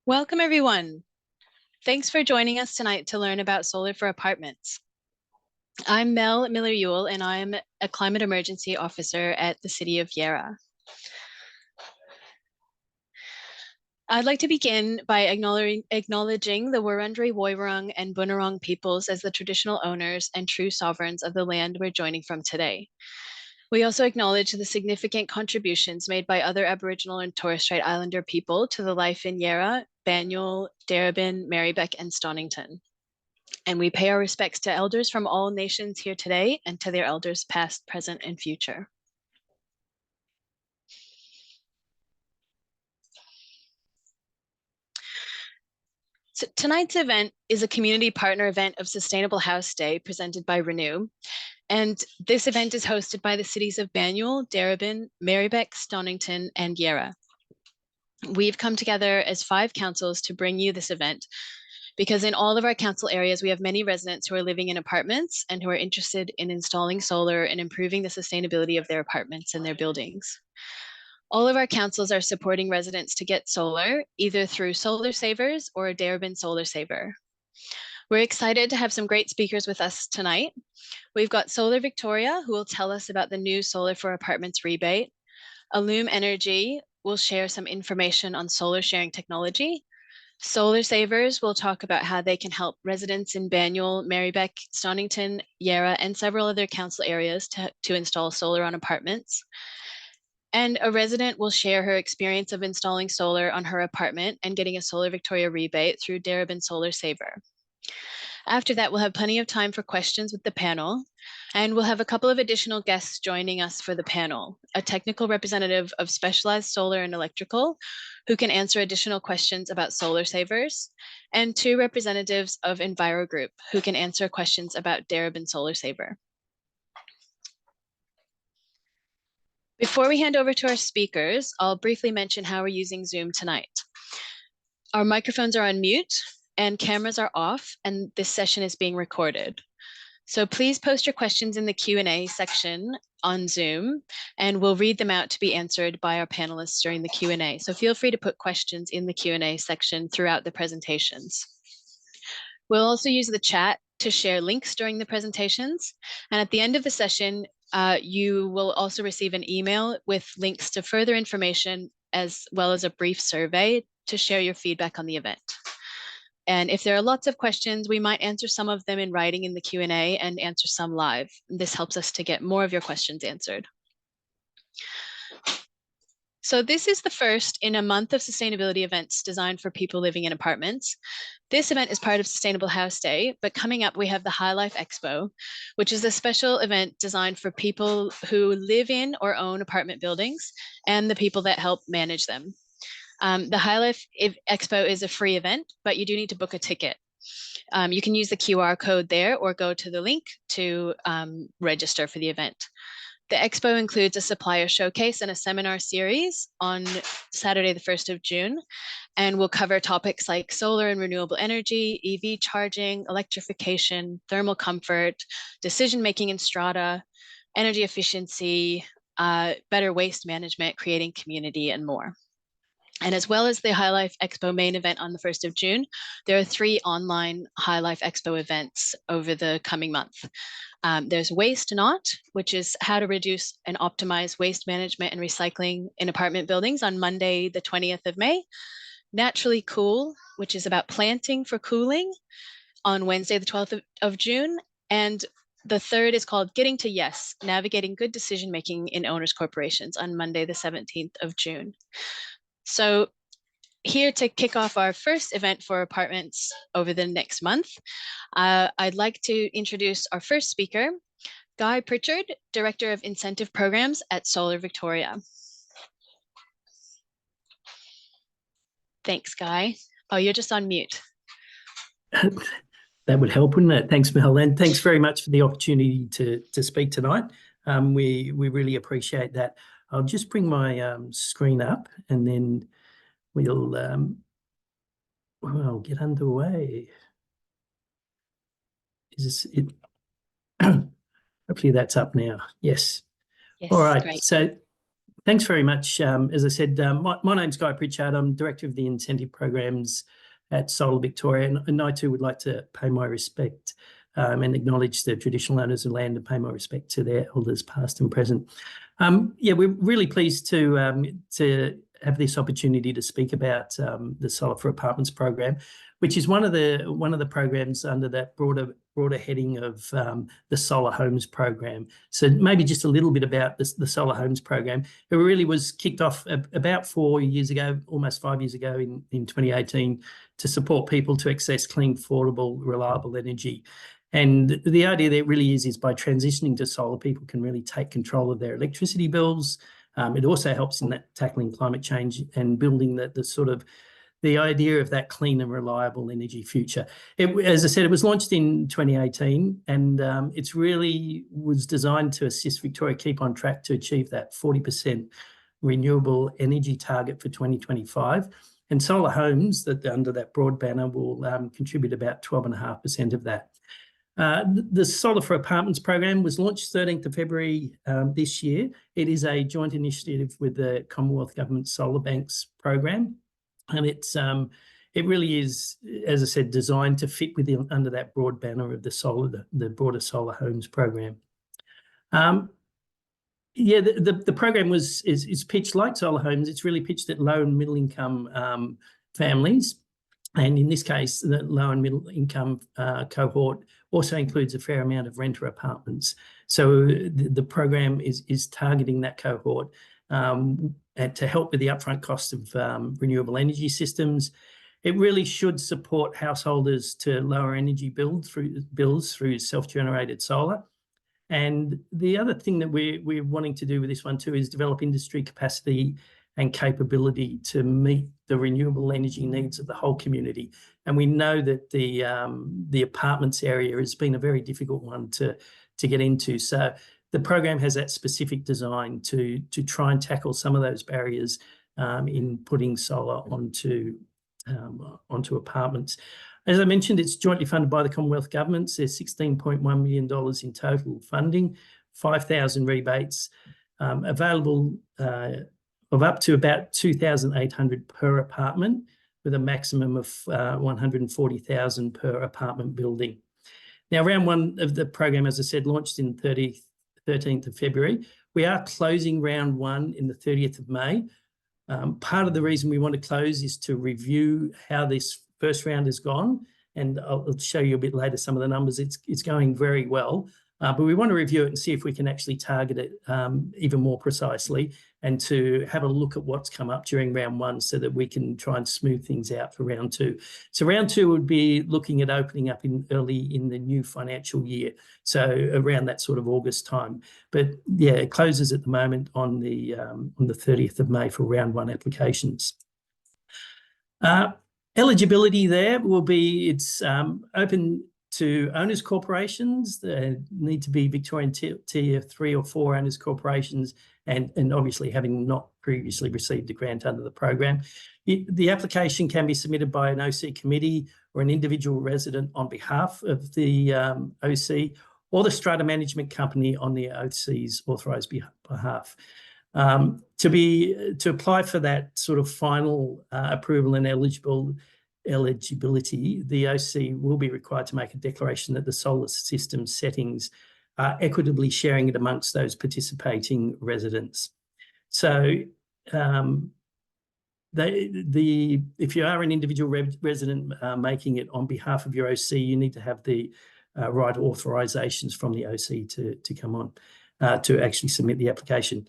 Welcome, everyone. Thanks for joining us tonight to learn about solar for apartments. I'm Mel Miller-Ewell, and I'm a climate emergency officer at the City of Yarra. I'd like to begin by acknowledging the Wurundjeri Woiwurrung and Bunurong peoples as the traditional owners and true sovereigns of the land we're joining from today. We also acknowledge the significant contributions made by other Aboriginal and Torres Strait Islander people to the life in Yarra, Banyule, Darebin, Merri-bek, and Stonnington. And we pay our respects to elders from all nations here today and to their elders past, present, and future. So tonight's event is a community partner event of Sustainable House Day presented by Renew. And this event is hosted by the cities of Banyule, Darebin, Merri-bek, Stonnington, and Yarra. We've come together as 5 councils to bring you this event because in all of our council areas, we have many residents who are living in apartments and who are interested in installing solar and improving the sustainability of their apartments and their buildings. All of our councils are supporting residents to get solar, either through Solar Savers or a Darebin Solar Saver. We're excited to have some great speakers with us tonight. We've got Solar Victoria, who will tell us about the new Solar for Apartments rebate. Allume Energy will share some information on solar sharing technology. Solar Savers will talk about how they can help residents in Banyule, Merri-bek, Stonnington, Yarra, and several other council areas to install solar on apartments. And a resident will share her experience of installing solar on her apartment and getting a Solar Victoria rebate through Darebin Solar Saver. After that, we'll have plenty of time for questions with the panel, and we'll have a couple of additional guests joining us for the panel, a technical representative of Specialized Solar and Electrical, who can answer additional questions about Solar Savers, and 2 representatives of Enviro Group, who can answer questions about Darebin Solar Saver. Before we hand over to our speakers, I'll briefly mention how we're using Zoom tonight. Our microphones are on mute and cameras are off, and this session is being recorded. So please post your questions in the Q&A section on Zoom, and we'll read them out to be answered by our panelists during the Q&A. So feel free to put questions in the Q&A section throughout the presentations. We'll also use the chat to share links during the presentations. And at the end of the session, you will also receive an email with links to further information as well as a brief survey to share your feedback on the event. And if there are lots of questions, we might answer some of them in writing in the Q&A and answer some live. This helps us to get more of your questions answered. So this is the first in a month of sustainability events designed for people living in apartments. This event is part of Sustainable House Day, but coming up we have the High Life Expo, which is a special event designed for people who live in or own apartment buildings and the people that help manage them. The High Life Expo is a free event, but you do need to book a ticket. You can use the QR code there or go to the link to register for the event. The expo includes a supplier showcase and a seminar series on Saturday, the 1st of June, and will cover topics like solar and renewable energy, EV charging, electrification, thermal comfort, decision-making in strata, energy efficiency, better waste management, creating community, and more. And as well as the High Life Expo main event on the 1st of June, there are 3 online High Life Expo events over the coming month. There's Waste Not, which is how to reduce and optimize waste management and recycling in apartment buildings on Monday, the 20th of May. Naturally Cool, which is about planting for cooling on Wednesday, the 12th of June. And the 3rd is called Getting to Yes, Navigating Good Decision-Making in Owners Corporations on Monday, the 17th of June. So here to kick off our first event for apartments over the next month, I'd like to introduce our first speaker, Guy Pritchard, Director of Incentive Programs at Solar Victoria. Thanks, Guy. Oh, you're just on mute. That would help, wouldn't it? Thanks, Mel, and thanks very much for the opportunity to speak tonight. We really appreciate that. I'll just bring my screen up and then we'll get underway. Is this it? Hopefully that's up now. Yes. Yes. All right. Great. So Thanks very much. As I said, my name's Guy Pritchard. I'm Director of the Incentive Programs at Solar Victoria, and I too would like to pay my respect and acknowledge the traditional owners of land and pay my respect to their elders past and present. Yeah, we're really pleased to have this opportunity to speak about the Solar for Apartments program, which is one of the programs under that broader heading of the Solar Homes program. So maybe just a little bit about the Solar Homes program. It really was kicked off about 4 years ago, almost 5 years ago in 2018, to support people to access clean, affordable, reliable energy. And the idea there really is by transitioning to solar, people can really take control of their electricity bills. It also helps in that tackling climate change and building the idea of that clean and reliable energy future. As I said, it was launched in 2018, and it's really was designed to assist Victoria keep on track to achieve that 40% renewable energy target for 2025. And Solar Homes, that under that broad banner, will contribute about 12.5% of that. The Solar for Apartments program was launched 13th of February this year. It is a joint initiative with the Commonwealth Government Solar Banks program, and it really is, as I said, designed to fit within under that broad banner of the broader Solar Homes program. Yeah, the program is pitched like Solar Homes. It's really pitched at low and middle income families. And in this case, the low and middle income cohort also includes a fair amount of renter apartments. So the program is targeting that cohort and to help with the upfront cost of renewable energy systems. It really should support householders to lower energy bills through self-generated solar. And the other thing that we're wanting to do with this one too is develop industry capacity and capability to meet the renewable energy needs of the whole community. And we know that the apartments area has been a very difficult one to get into. So the program has that specific design to try and tackle some of those barriers in putting solar onto apartments. As I mentioned, it's jointly funded by the Commonwealth Government. There's $16.1 million in total funding, 5,000 rebates available of up to about 2,800 per apartment, with a maximum of 140,000 per apartment building. Now, round one of the program, as I said, launched in 13th of February. We are closing round one in the 30th of May. Part of the reason we want to close is to review how this first round has gone, and I'll show you a bit later some of the numbers. It's going very well, but we want to review it and see if we can actually target it even more precisely, and to have a look at what's come up during round one so that we can try and smooth things out for round two. So round two would be looking at opening up early in the new financial year, so around that sort of August time. But yeah, it closes at the moment on the 30th of May for round one applications. Eligibility there will be, it's open to owners corporations. They need to be Victorian tier 3 or 4 owners corporations, and obviously having not previously received a grant under the program. The application can be submitted by an OC committee or an individual resident on behalf of the OC, or the strata management company on the OC's authorised behalf. To apply for that sort of final approval and eligibility, the OC will be required to make a declaration that the solar system settings are equitably sharing it amongst those participating residents. So if you are an individual resident making it on behalf of your OC, you need to have the right authorisations from the OC to come on to actually submit the application.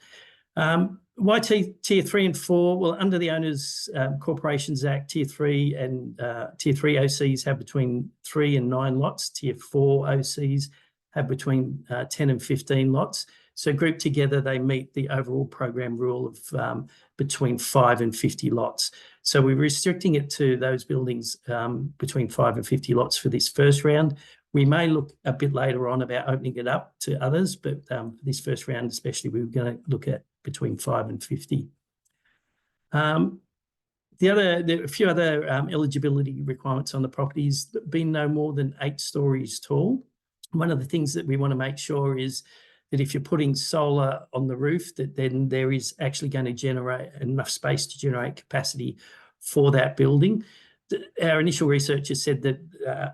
Why tier 3 and 4? Well, under the Owners Corporations Act, tier 3 OCs have between 3 and 9 lots. Tier 4 OCs have between 10 and 15 lots. So grouped together, they meet the overall program rule of between 5 and 50 lots. So we're restricting it to those buildings between 5 and 50 lots for this first round. We may look a bit later on about opening it up to others, but for this first round especially, we're going to look at between 5 and 50. There are a few other eligibility requirements on the properties, being no more than 8 stories tall. One of the things that we want to make sure is that if you're putting solar on the roof, that then there is actually going to generate enough space to generate capacity for that building. Our initial research has said that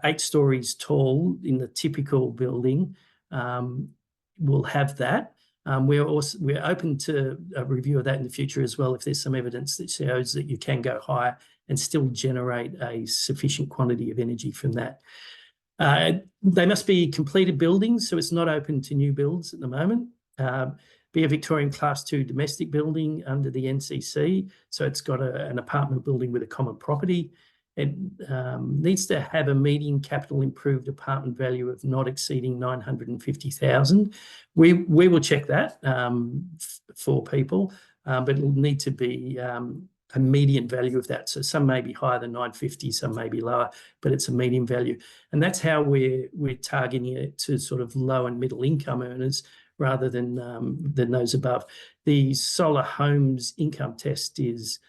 8 stories tall in the typical building will have that. We're open to a review of that in the future as well, if there's some evidence that shows that you can go higher and still generate a sufficient quantity of energy from that. They must be completed buildings, so it's not open to new builds at the moment. Be a Victorian Class 2 domestic building under the NCC, so it's got an apartment building with a common property. It needs to have a median capital improved apartment value of not exceeding 950,000. We will check that for people, but it'll need to be a median value of that. So some may be higher than 950, some may be lower, but it's a median value. And that's how we're targeting it to sort of low and middle income earners rather than those above. The solar homes income test is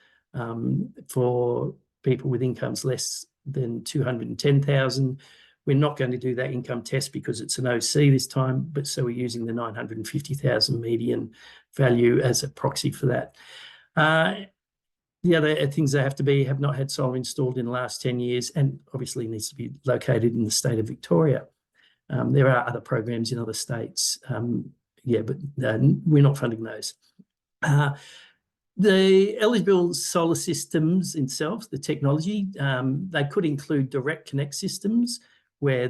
for people with incomes less than 210,000. We're not going to do that income test because it's an OC this time, but so we're using the 950,000 median value as a proxy for that. The other things they have to be have not had solar installed in the last 10 years and obviously needs to be located in the state of Victoria. There are other programs in other states, but we're not funding those. The eligible solar systems themselves, the technology, they could include direct connect systems where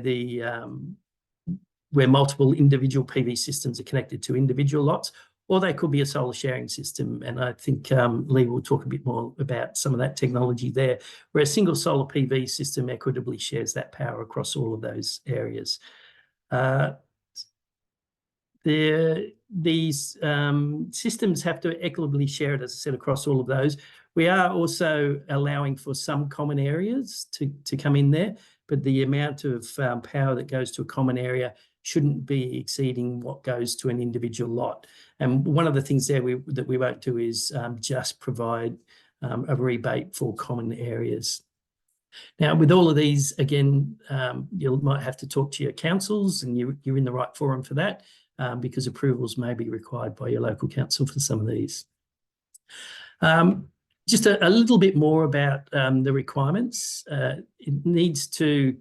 multiple individual PV systems are connected to individual lots, or they could be a solar sharing system. And I think Lee will talk a bit more about some of that technology there, where a single solar PV system equitably shares that power across all of those areas. These systems have to equitably share it, as I said, across all of those. We are also allowing for some common areas to come in there, but the amount of power that goes to a common area shouldn't be exceeding what goes to an individual lot. And one of the things there that we won't do is just provide a rebate for common areas. Now, with all of these, again, you might have to talk to your councils, and you're in the right forum for that, because approvals may be required by your local council for some of these. Just a little bit more about the requirements. It needs to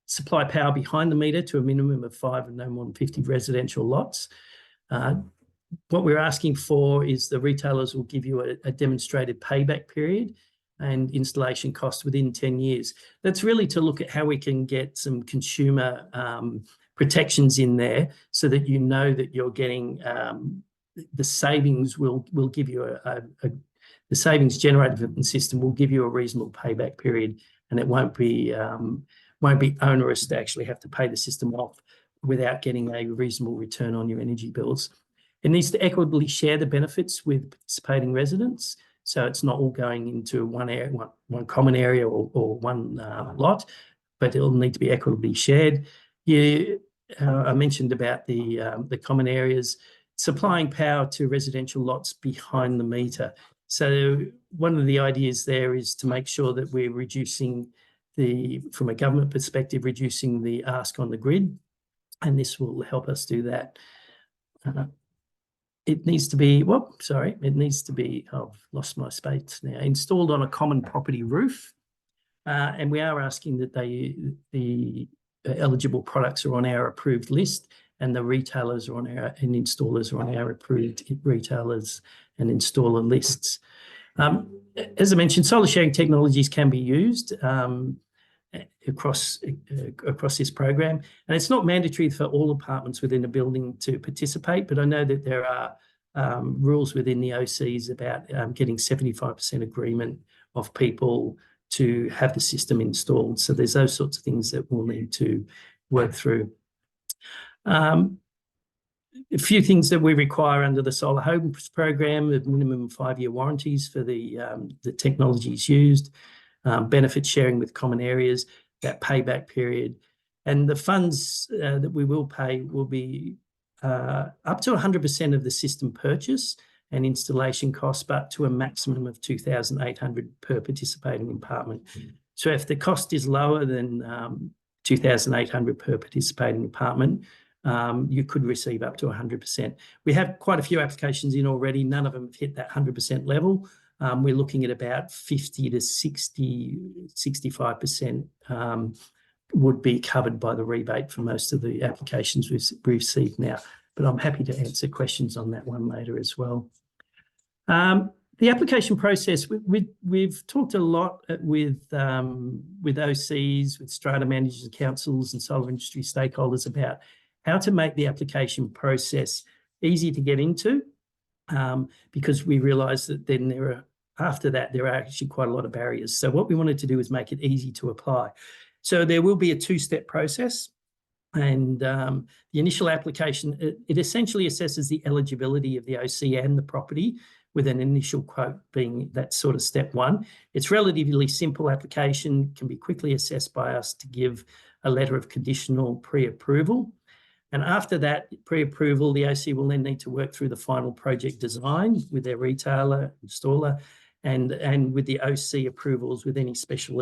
supply power behind the meter to a minimum of 5 and no more than 50 residential lots. What we're asking for is the retailers will give you a demonstrated payback period and installation cost within 10 years. That's really to look at how we can get some consumer protections in there so that you know that you're getting the savings will give you the savings generated from the system will give you a reasonable payback period, and it won't be onerous to actually have to pay the system off without getting a reasonable return on your energy bills. It needs to equitably share the benefits with participating residents, so it's not all going into one area, one common area or one lot, but it'll need to be equitably shared. I mentioned about the common areas, supplying power to residential lots behind the meter. So one of the ideas there is to make sure that we're reducing from a government perspective, reducing the ask on the grid, and this will help us do that. It needs to be, I've lost my space now, installed on a common property roof. And we are asking that the eligible products are on our approved list, and the retailers are and installers are on our approved retailers and installer lists. As I mentioned, solar sharing technologies can be used across this program, and it's not mandatory for all apartments within a building to participate, but I know that there are rules within the OCs about getting 75% agreement of people to have the system installed. So there's those sorts of things that we'll need to work through. A few things that we require under the Solar Homes program: the minimum 5-year warranties for the technologies used, benefit sharing with common areas, that payback period, and the funds that we will pay will be up to 100% of the system purchase and installation costs, but to a maximum of 2,800 per participating apartment. So if the cost is lower than 2,800 per participating apartment, you could receive up to 100%. We have quite a few applications in already. None of them have hit that 100% level. We're looking at about 50 to 60, 65% would be covered by the rebate for most of the applications we've received now. But I'm happy to answer questions on that one later as well. The application process, we've talked a lot with OCs, with strata managers, councils and solar industry stakeholders about how to make the application process easy to get into, because we realise that then after that, there are actually quite a lot of barriers. So what we wanted to do is make it easy to apply. So there will be a two-step process. And the initial application, it essentially assesses the eligibility of the OC and the property, with an initial quote being that sort of step one. It's relatively simple application, can be quickly assessed by us to give a letter of conditional pre-approval. And after that pre-approval, the OC will then need to work through the final project design with their retailer, installer, and with the OC approvals with any special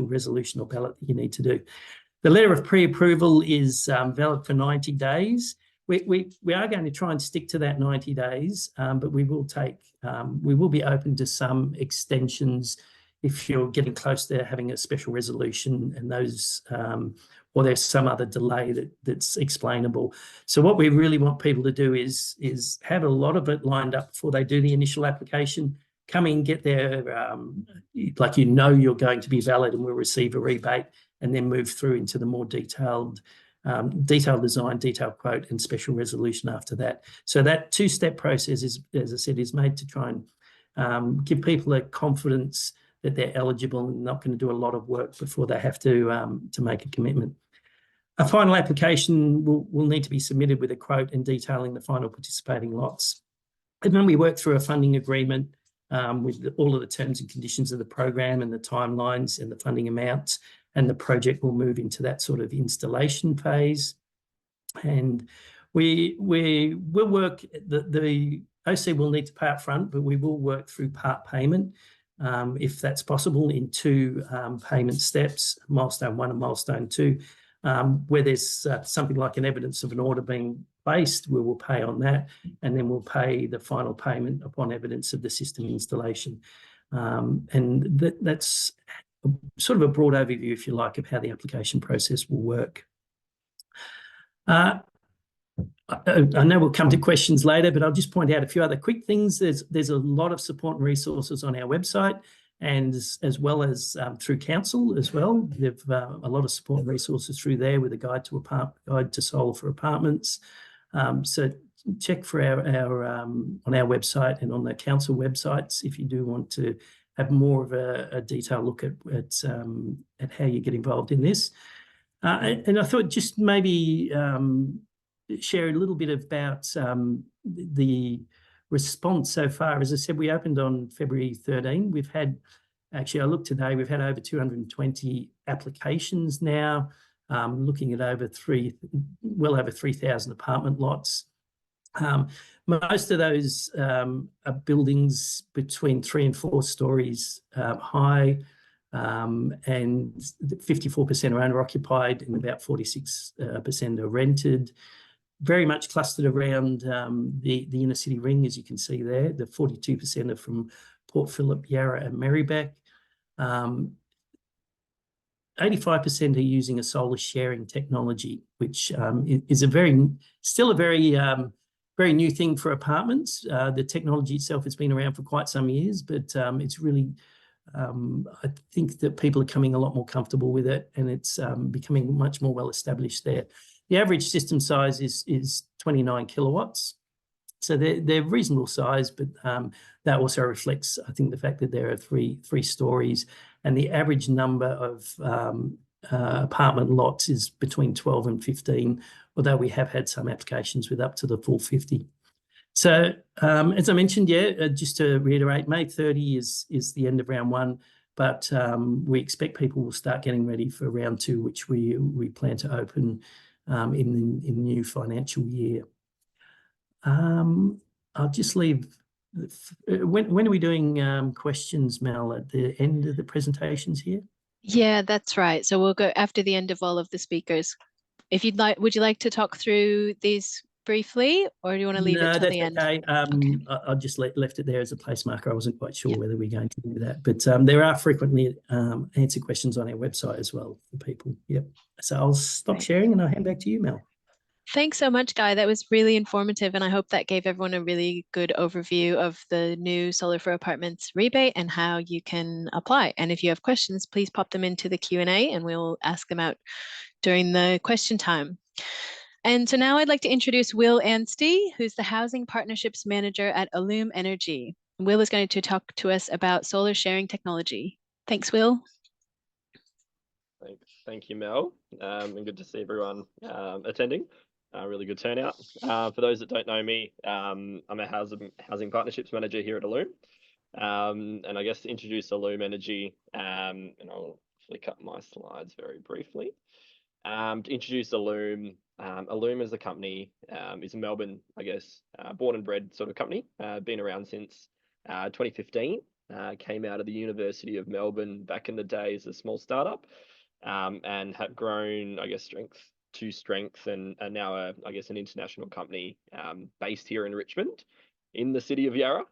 resolution or ballot that you need to do. The letter of pre-approval is valid for 90 days. We are going to try and stick to that 90 days, but we will be open to some extensions if you're getting close to having a special resolution and those, or there's some other delay that's explainable. So what we really want people to do is have a lot of it lined up before they do the initial application. Come in, get there, like you're going to be valid and will receive a rebate, and then move through into the more detailed design, detailed quote, and special resolution after that. So that two-step process is, as I said, is made to try and give people a confidence that they're eligible and not going to do a lot of work before they have to make a commitment. A final application will need to be submitted with a quote and detailing the final participating lots. And then we work through a funding agreement with all of the terms and conditions of the program and the timelines and the funding amounts, and the project will move into that sort of installation phase. And we will work, the OC will need to pay up front, but we will work through part payment, if that's possible, in two payment steps, milestone 1 and milestone 2. Where there's something like an evidence of an order being placed, we will pay on that, and then we'll pay the final payment upon evidence of the system installation. And that's sort of a broad overview, if you like, of how the application process will work. I know we'll come to questions later, but I'll just point out a few other quick things. There's a lot of support and resources on our website, and as well as through council as well. There've a lot of support and resources through there with a guide to solar for apartments. So check for our on our website and on the council websites if you do want to have more of a detailed look at how you get involved in this. And I thought just maybe share a little bit about the response so far. As I said, we opened on February 13. We've had, actually, I looked today, we've had over 220 applications now, looking at well over 3,000 apartment lots. Most of those are buildings between 3 and 4 stories high, and 54% are owner-occupied and about 46% are rented. Very much clustered around the inner city ring, as you can see there. The 42% are from Port Phillip, Yarra and Merri-bek. 85% are using a solar sharing technology, which is still a very new thing for apartments. The technology itself has been around for quite some years, but it's really, I think that people are coming a lot more comfortable with it, and it's becoming much more well established there. The average system size is 29 kilowatts. So they're reasonable size, but that also reflects, I think, the fact that there are three stories, and the average number of apartment lots is between 12 and 15, although we have had some applications with up to the full 50. So as I mentioned, just to reiterate, May 30 is the end of round 1, but we expect people will start getting ready for round 2, which we plan to open in the new financial year. I'll just leave. When are we doing questions, Mel? At the end of the presentations here? Yeah, that's right. So we'll go after the end of all of the speakers. If you'd like, would you like to talk through these briefly, or do you want to leave it No, till that's the end? okay. Okay. I just left it there as a place marker. I wasn't quite sure Yeah. whether we're going to do that, but there are frequently answer questions on our website as well for people. Yep. So I'll stop Right. sharing and I'll hand back to you, Mel. Thanks so much, Guy. That was really informative, and I hope that gave everyone a really good overview of the new Solar for Apartments rebate and how you can apply. And if you have questions, please pop them into the Q&A and we'll ask them out during the question time. And so now I'd like to introduce Will Anstey, who's the Housing Partnerships Manager at Allume Energy. Will is going to talk to us about solar sharing technology. Thanks, Will. Thank you, Mel, and good to see everyone attending. Really good turnout. For those that don't know me, I'm a housing partnerships manager here at Allume, and I guess to introduce Allume Energy, and I'll flick up my slides very briefly. To introduce Allume, Allume as a company is a Melbourne, I guess, born and bred sort of company. Been around since 2015. Came out of the University of Melbourne back in the day as a small startup, and have grown, I guess, strength to strength, and are now, I guess, an international company based here in Richmond, in the city of Yarra,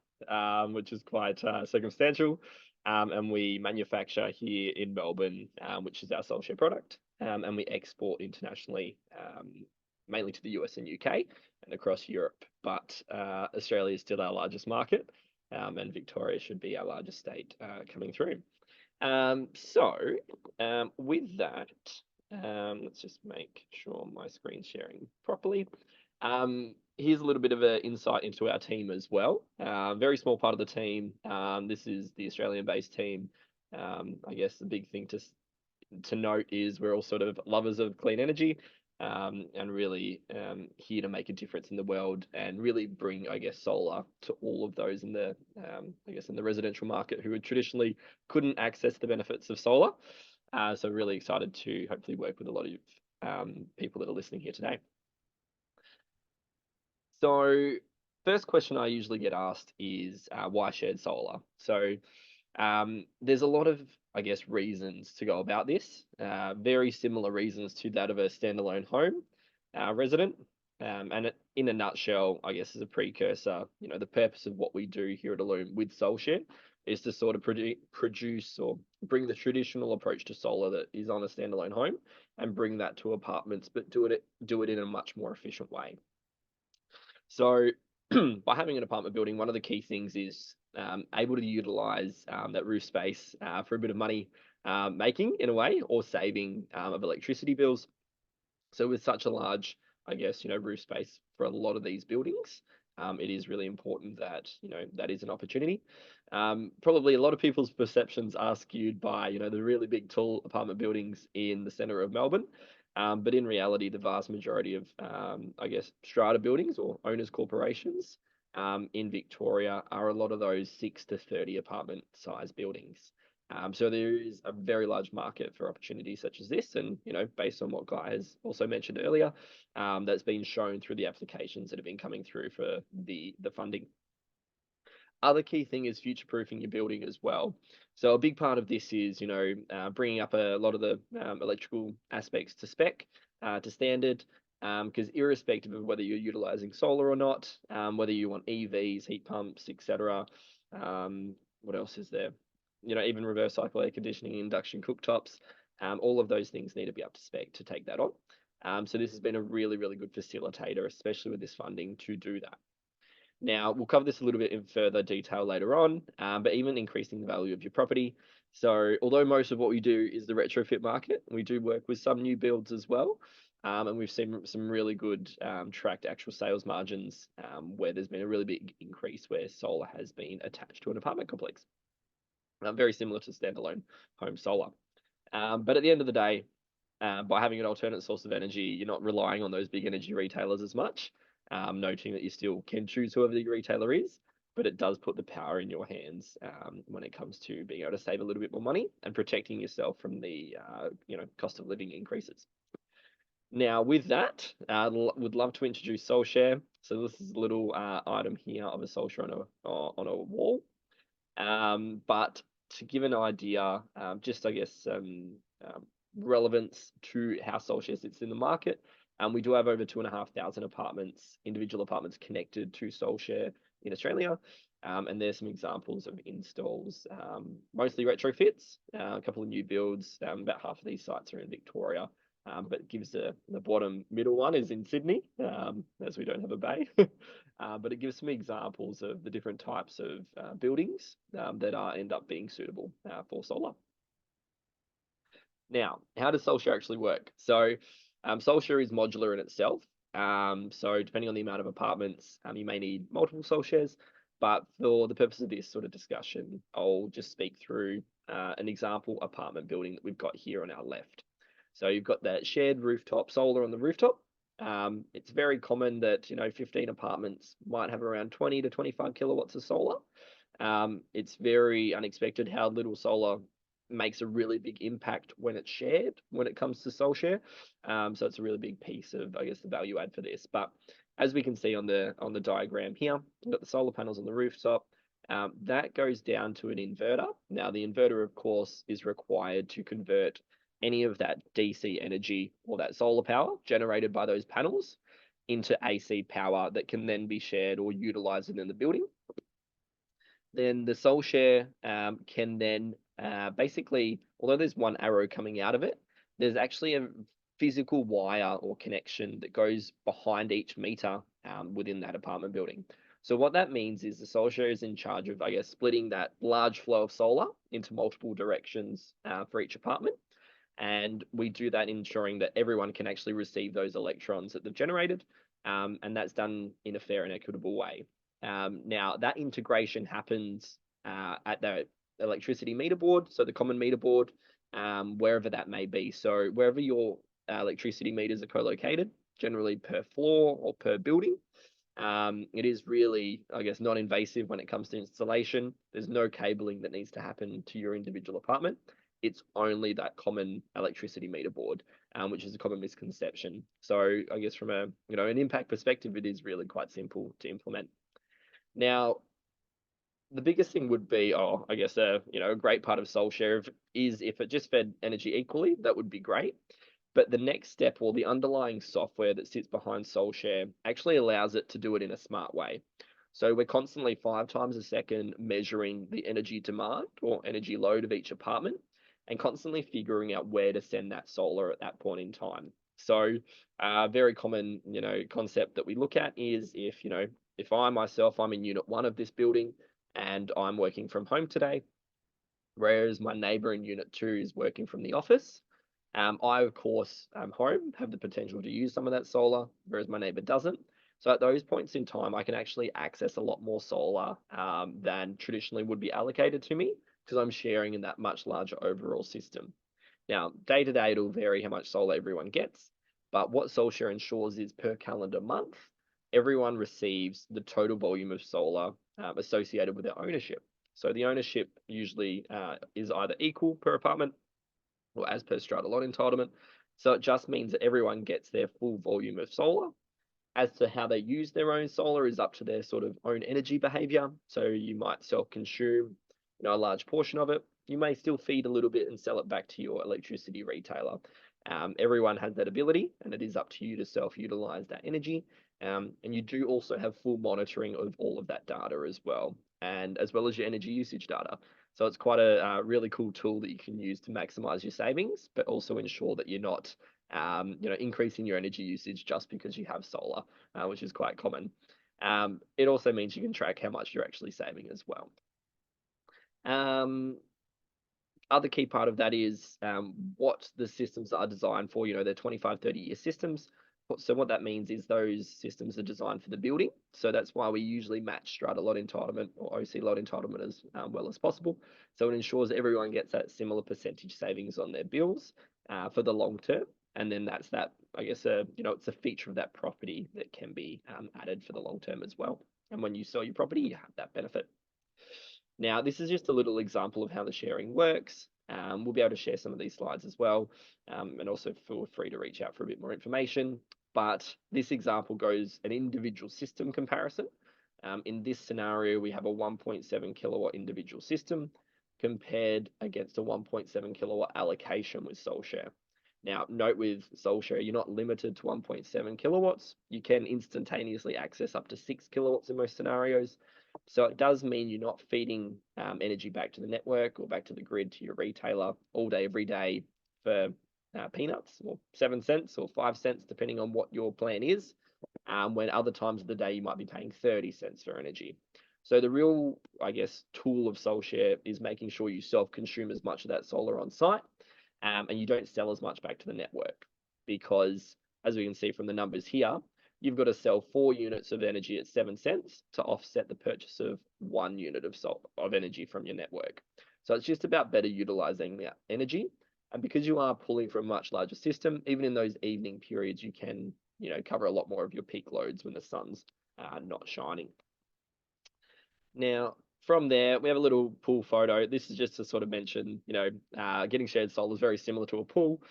which is quite circumstantial. And we manufacture here in Melbourne, which is our sole share product, and we export internationally, mainly to the US and UK and across Europe. But Australia is still our largest market, and Victoria should be our largest state coming through. With that, let's just make sure my screen's sharing properly. Here's a little bit of an insight into our team as well. Very small part of the team. This is the Australian-based team. I guess the big thing to note is we're all sort of lovers of clean energy, and really here to make a difference in the world and really bring, I guess, solar to all of those in the, I guess, in the residential market who traditionally couldn't access the benefits of solar. So really excited to hopefully work with a lot of people that are listening here today. So first question I usually get asked is why shared solar? So there's a lot of, I guess, reasons to go about this. Very similar reasons to that of a standalone home resident. And in a nutshell, I guess as a precursor, the purpose of what we do here at Allume with SoulShare is to sort of produce or bring the traditional approach to solar that is on a standalone home and bring that to apartments, but do it in a much more efficient way. So by having an apartment building, one of the key things is able to utilize that roof space for a bit of money making in a way, or saving of electricity bills. So with such a large, I guess, roof space for a lot of these buildings, it is really important that, that is an opportunity. Probably a lot of people's perceptions are skewed by, the really big tall apartment buildings in the center of Melbourne. But in reality, the vast majority of, I guess, strata buildings or owners corporations in Victoria are a lot of those 6 to 30 apartment size buildings. So there is a very large market for opportunities such as this, and based on what Guy has also mentioned earlier, that's been shown through the applications that have been coming through for the funding. Other key thing is future-proofing your building as well. So a big part of this is, bringing up a lot of the electrical aspects to spec, to standard, because irrespective of whether you're utilizing solar or not, whether you want EVs, heat pumps, etc. What else is there? Even reverse cycle air conditioning, induction cooktops, all of those things need to be up to spec to take that on. So this has been a really, really good facilitator, especially with this funding, to do that. Now, we'll cover this a little bit in further detail later on, but even increasing the value of your property. So although most of what we do is the retrofit market, we do work with some new builds as well. And we've seen some really good tracked actual sales margins where there's been a really big increase where solar has been attached to an apartment complex. Very similar to standalone home solar. But at the end of the day, by having an alternate source of energy, you're not relying on those big energy retailers as much, noting that you still can choose whoever the retailer is, but it does put the power in your hands when it comes to being able to save a little bit more money and protecting yourself from the cost of living increases. Now, with that, would love to introduce SoulShare. So this is a little item here of a SoulShare on a wall. But to give an idea, just I guess relevance to how SoulShare sits in the market. We do have over 2,500 apartments, individual apartments connected to SoulShare in Australia. And there's some examples of installs, mostly retrofits, a couple of new builds. About half of these sites are in Victoria, but it gives the bottom middle one is in Sydney, as we don't have a bay. But it gives some examples of the different types of buildings that end up being suitable for solar. Now, how does SoulShare actually work? So SoulShare is modular in itself. So depending on the amount of apartments, you may need multiple SoulShares. But for the purpose of this sort of discussion, I'll just speak through an example apartment building that we've got here on our left. So you've got that shared rooftop solar on the rooftop. It's very common that 15 apartments might have around 20 to 25 kilowatts of solar. It's very unexpected how little solar makes a really big impact when it's shared, when it comes to SoulShare. So it's a really big piece of, I guess, the value add for this. But as we can see on the diagram here, we've got the solar panels on the rooftop. That goes down to an inverter. Now, the inverter, of course, is required to convert any of that DC energy or that solar power generated by those panels into AC power that can then be shared or utilized within the building. Then the SoulShare can then basically, although there's one arrow coming out of it, there's actually a physical wire or connection that goes behind each meter within that apartment building. So what that means is the SoulShare is in charge of, I guess, splitting that large flow of solar into multiple directions for each apartment. And we do that ensuring that everyone can actually receive those electrons that they've generated. And that's done in a fair and equitable way. Now, that integration happens at the electricity meter board, so the common meter board, wherever that may be. So wherever your electricity meters are co-located, generally per floor or per building, it is really, I guess, non-invasive when it comes to installation. There's no cabling that needs to happen to your individual apartment. It's only that common electricity meter board, which is a common misconception. So I guess from an impact perspective, it is really quite simple to implement. Now, the biggest thing would be, I guess, a great part of SoulShare is if it just fed energy equally, that would be great. But the next step, or the underlying software that sits behind SoulShare, actually allows it to do it in a smart way. So we're constantly 5 times a second measuring the energy demand or energy load of each apartment and constantly figuring out where to send that solar at that point in time. So a very common, concept that we look at is if I myself, I'm in unit 1 of this building and I'm working from home today, whereas my neighbor in unit 2 is working from the office. I, of course, home, have the potential to use some of that solar, whereas my neighbor doesn't. So at those points in time, I can actually access a lot more solar than traditionally would be allocated to me because I'm sharing in that much larger overall system. Now, day to day, it'll vary how much solar everyone gets, but what SoulShare ensures is per calendar month, everyone receives the total volume of solar associated with their ownership. So the ownership usually is either equal per apartment or as per strata lot entitlement. So it just means that everyone gets their full volume of solar. As to how they use their own solar is up to their sort of own energy behavior. So you might self-consume, a large portion of it. You may still feed a little bit and sell it back to your electricity retailer. Everyone has that ability, and it is up to you to self-utilize that energy. And you do also have full monitoring of all of that data as well, and as well as your energy usage data. So it's quite a really cool tool that you can use to maximize your savings, but also ensure that you're not, increasing your energy usage just because you have solar, which is quite common. It also means you can track how much you're actually saving as well. Other key part of that is what the systems are designed for. They're 25, 30-year systems. So what that means is those systems are designed for the building. So that's why we usually match strata lot entitlement or OC lot entitlement as well as possible. So it ensures everyone gets that similar percentage savings on their bills for the long term. And then that's that, I guess, it's a feature of that property that can be added for the long term as well. And when you sell your property, you have that benefit. Now, this is just a little example of how the sharing works. We'll be able to share some of these slides as well. And also feel free to reach out for a bit more information. But this example goes an individual system comparison. In this scenario, we have a 1.7 kilowatt individual system compared against a 1.7 kilowatt allocation with SolShare. Now, note with SolShare, you're not limited to 1.7 kilowatts. You can instantaneously access up to 6 kilowatts in most scenarios. So it does mean you're not feeding energy back to the network or back to the grid to your retailer all day, every day for peanuts or 7 cents or 5 cents, depending on what your plan is, when other times of the day you might be paying 30 cents for energy. So the real, I guess, tool of SolShare is making sure you self-consume as much of that solar on site, and you don't sell as much back to the network, because as we can see from the numbers here, you've got to sell 4 units of energy at 7 cents to offset the purchase of 1 unit of energy from your network. So it's just about better utilizing that energy. And because you are pulling from a much larger system, even in those evening periods, you can, cover a lot more of your peak loads when the sun's not shining. Now, from there, we have a little pool photo. This is just to sort of mention, getting shared solar is very similar to a pool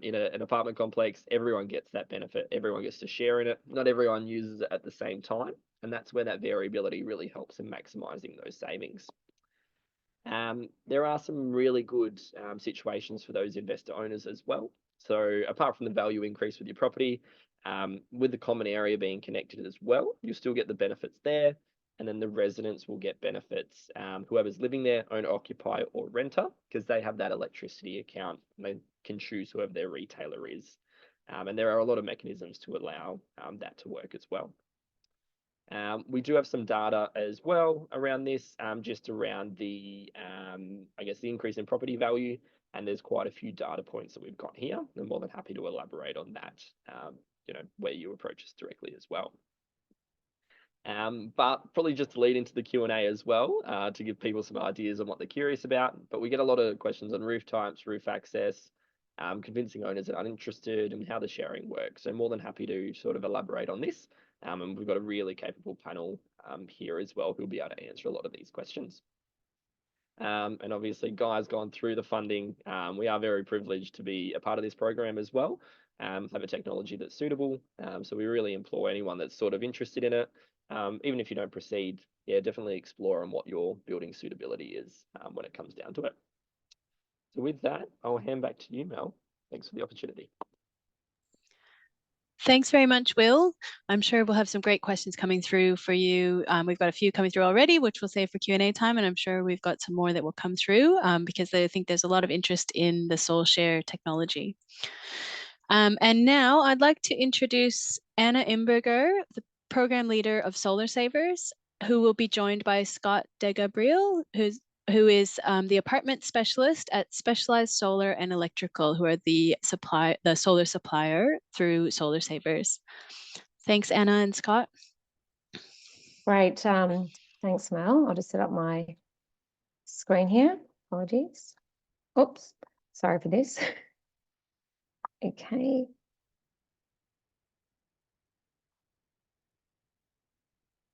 in an apartment complex. Everyone gets that benefit. Everyone gets to share in it. Not everyone uses it at the same time. And that's where that variability really helps in maximizing those savings. There are some really good situations for those investor owners as well. So apart from the value increase with your property, with the common area being connected as well, you'll still get the benefits there. And then the residents will get benefits, whoever's living there, owner, occupier, or renter, because they have that electricity account and they can choose whoever their retailer is. And there are a lot of mechanisms to allow that to work as well. We do have some data as well around this, just around the, I guess, the increase in property value. And there's quite a few data points that we've got here. I'm more than happy to elaborate on that, where you approach us directly as well. But probably just to lead into the Q&A as well, to give people some ideas on what they're curious about. But we get a lot of questions on roof types, roof access, convincing owners that are uninterested, and how the sharing works. So more than happy to sort of elaborate on this. And we've got a really capable panel here as well who'll be able to answer a lot of these questions. And obviously, Guy's gone through the funding. We are very privileged to be a part of this program as well, have a technology that's suitable. So we really implore anyone that's sort of interested in it, even if you don't proceed, definitely explore on what your building suitability is when it comes down to it. So with that, I'll hand back to you, Mel. Thanks for the opportunity. Thanks very much, Will. I'm sure we'll have some great questions coming through for you. We've got a few coming through already, which we'll save for Q&A time, and I'm sure we've got some more that will come through because I think there's a lot of interest in the SolShare technology. And now I'd like to introduce Anna Imberger, the program leader of Solar Savers, who will be joined by Scott DeGabriel, who is the apartment specialist at Specialized Solar and Electrical, who are the solar supplier through Solar Savers. Thanks, Anna and Scott. Great. Thanks, Mel. I'll just set up my screen here. Apologies. Oops. Sorry for this. Okay.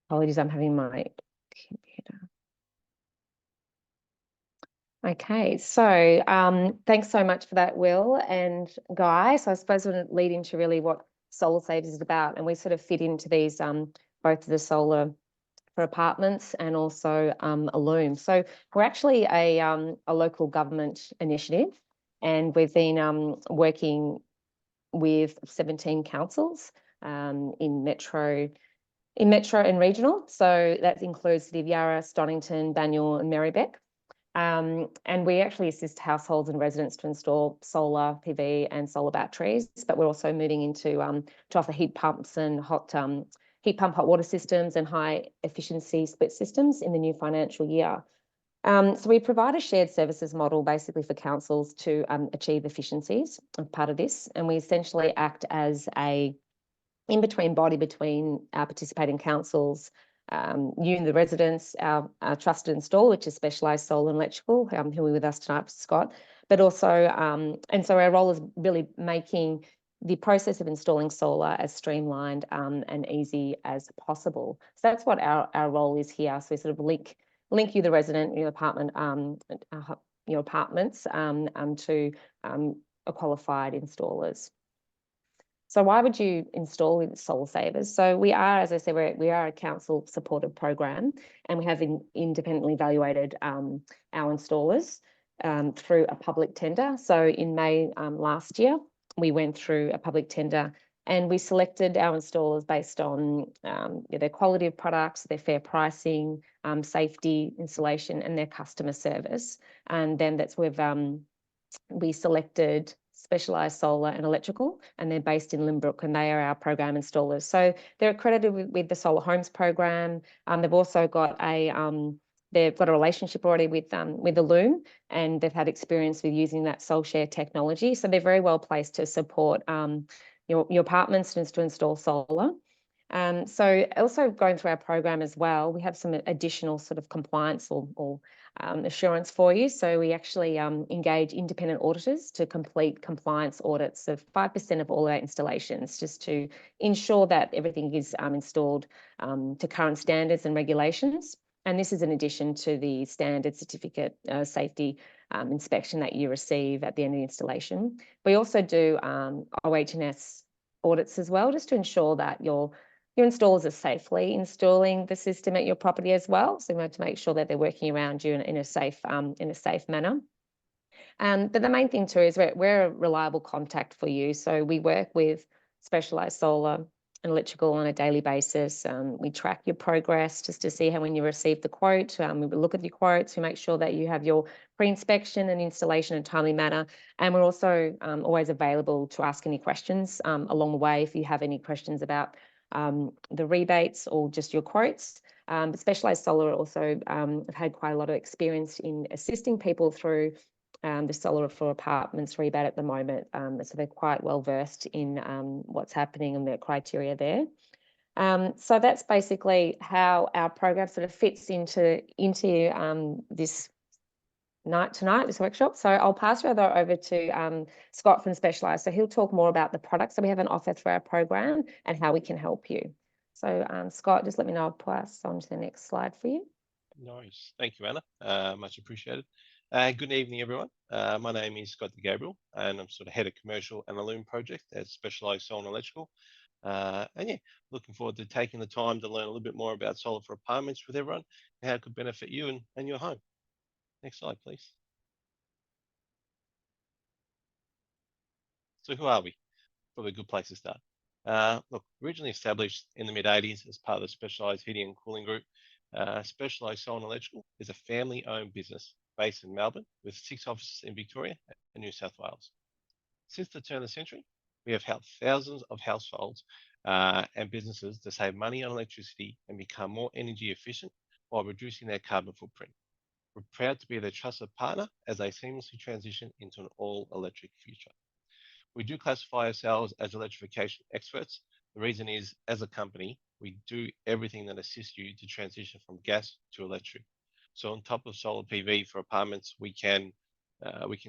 Apologies, I'm having my computer. Okay, so thanks so much for that, Will and Guy. So I suppose we're going to lead into really what Solar Savers is about, and we sort of fit into these, both the solar for apartments and also Allume. So we're actually a local government initiative, and we've been working with 17 councils in metro and regional. So that includes the City of Yarra, Stonnington, Banyule, and Merri-bek. And we actually assist households and residents to install solar PV and solar batteries, but we're also moving into to offer heat pumps and hot water systems and high efficiency split systems in the new financial year. So we provide a shared services model basically for councils to achieve efficiencies as part of this, and we essentially act as a in-between body between our participating councils, you and the residents, our trusted installer, which is Specialized Solar and Electrical, who are with us tonight, Scott, but also, and so our role is really making the process of installing solar as streamlined and easy as possible. So that's what our role is here. So we sort of link you, the resident, your apartment, your apartments to a qualified installers. So why would you install with Solar Savers? So we are, as I said, we are a council supported program, and we have independently evaluated our installers through a public tender. So in May last year, we went through a public tender and we selected our installers based on their quality of products, their fair pricing, safety, installation, and their customer service. And then that's where we selected Specialised Solar and Electrical, and they're based in Limbrook, and they are our program installers. So they're accredited with the Solar Homes program. They've also got they've got a relationship already with Allume, and they've had experience with using that SolShare technology. So they're very well placed to support your apartments to install solar. So also going through our program as well, we have some additional sort of compliance or assurance for you. So we actually engage independent auditors to complete compliance audits of 5% of all our installations, just to ensure that everything is installed to current standards and regulations. And this is in addition to the standard certificate safety inspection that you receive at the end of the installation. We also do OH&S audits as well, just to ensure that your installers are safely installing the system at your property as well. So we have to make sure that they're working around you in a safe manner. But the main thing too is we're a reliable contact for you. So we work with Specialised Solar and Electrical on a daily basis. We track your progress just to see how when you receive the quote. We look at your quotes. We make sure that you have your pre-inspection and installation in a timely manner. And we're also always available to ask any questions along the way if you have any questions about the rebates or just your quotes. But Specialised Solar also have had quite a lot of experience in assisting people through the solar for apartments rebate at the moment. So they're quite well versed in what's happening and the criteria there. So that's basically how our program sort of fits into this this workshop. So I'll pass over to Scott from Specialised. So he'll talk more about the products that we have on offer through our program and how we can help you. So Scott, just let me know. I'll pass on to the next slide for you. Nice. Thank you, Anna. Much appreciated. Good evening, everyone. My name is Scott Gabriel, and I'm sort of head of commercial and Allume project at Specialised Solar and Electrical. And yeah, looking forward to taking the time to learn a little bit more about solar for apartments with everyone and how it could benefit you and your home. Next slide, please. So who are we? Probably a good place to start. Look, originally established in the mid-80s as part of the Specialised Heating and Cooling Group, Specialised Solar and Electrical is a family-owned business based in Melbourne with 6 offices in Victoria and New South Wales. Since the turn of the century, we have helped thousands of households and businesses to save money on electricity and become more energy efficient while reducing their carbon footprint. We're proud to be their trusted partner as they seamlessly transition into an all-electric future. We do classify ourselves as electrification experts. The reason is, as a company, we do everything that assists you to transition from gas to electric. So on top of solar PV for apartments, we can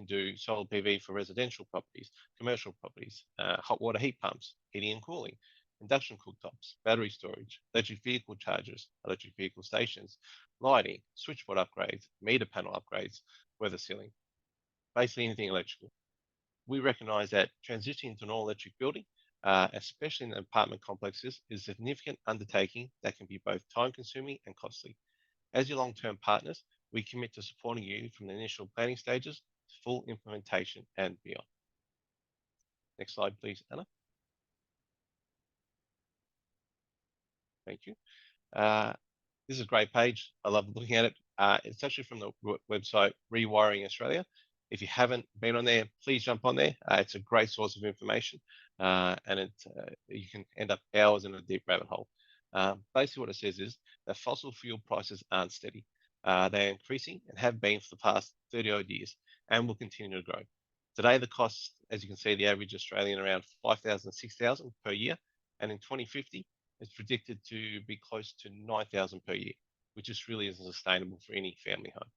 do solar PV for residential properties, commercial properties, hot water heat pumps, heating and cooling, induction cooktops, battery storage, electric vehicle chargers, electric vehicle stations, lighting, switchboard upgrades, meter panel upgrades, weather sealing, basically anything electrical. We recognise that transitioning to an all-electric building, especially in apartment complexes, is a significant undertaking that can be both time-consuming and costly. As your long-term partners, we commit to supporting you from the initial planning stages to full implementation and beyond. Next slide, please, Anna. Thank you. This is a great page. I love looking at it. It's actually from the website Rewiring Australia. If you haven't been on there, please jump on there. It's a great source of information, and you can end up hours in a deep rabbit hole. Basically what it says is that fossil fuel prices aren't steady. They're increasing and have been for the past 30 odd years and will continue to grow. Today, the cost, as you can see, the average Australian around 5,000, 6,000 per year. And in 2050, it's predicted to be close to 9,000 per year, which just really isn't sustainable for any family home.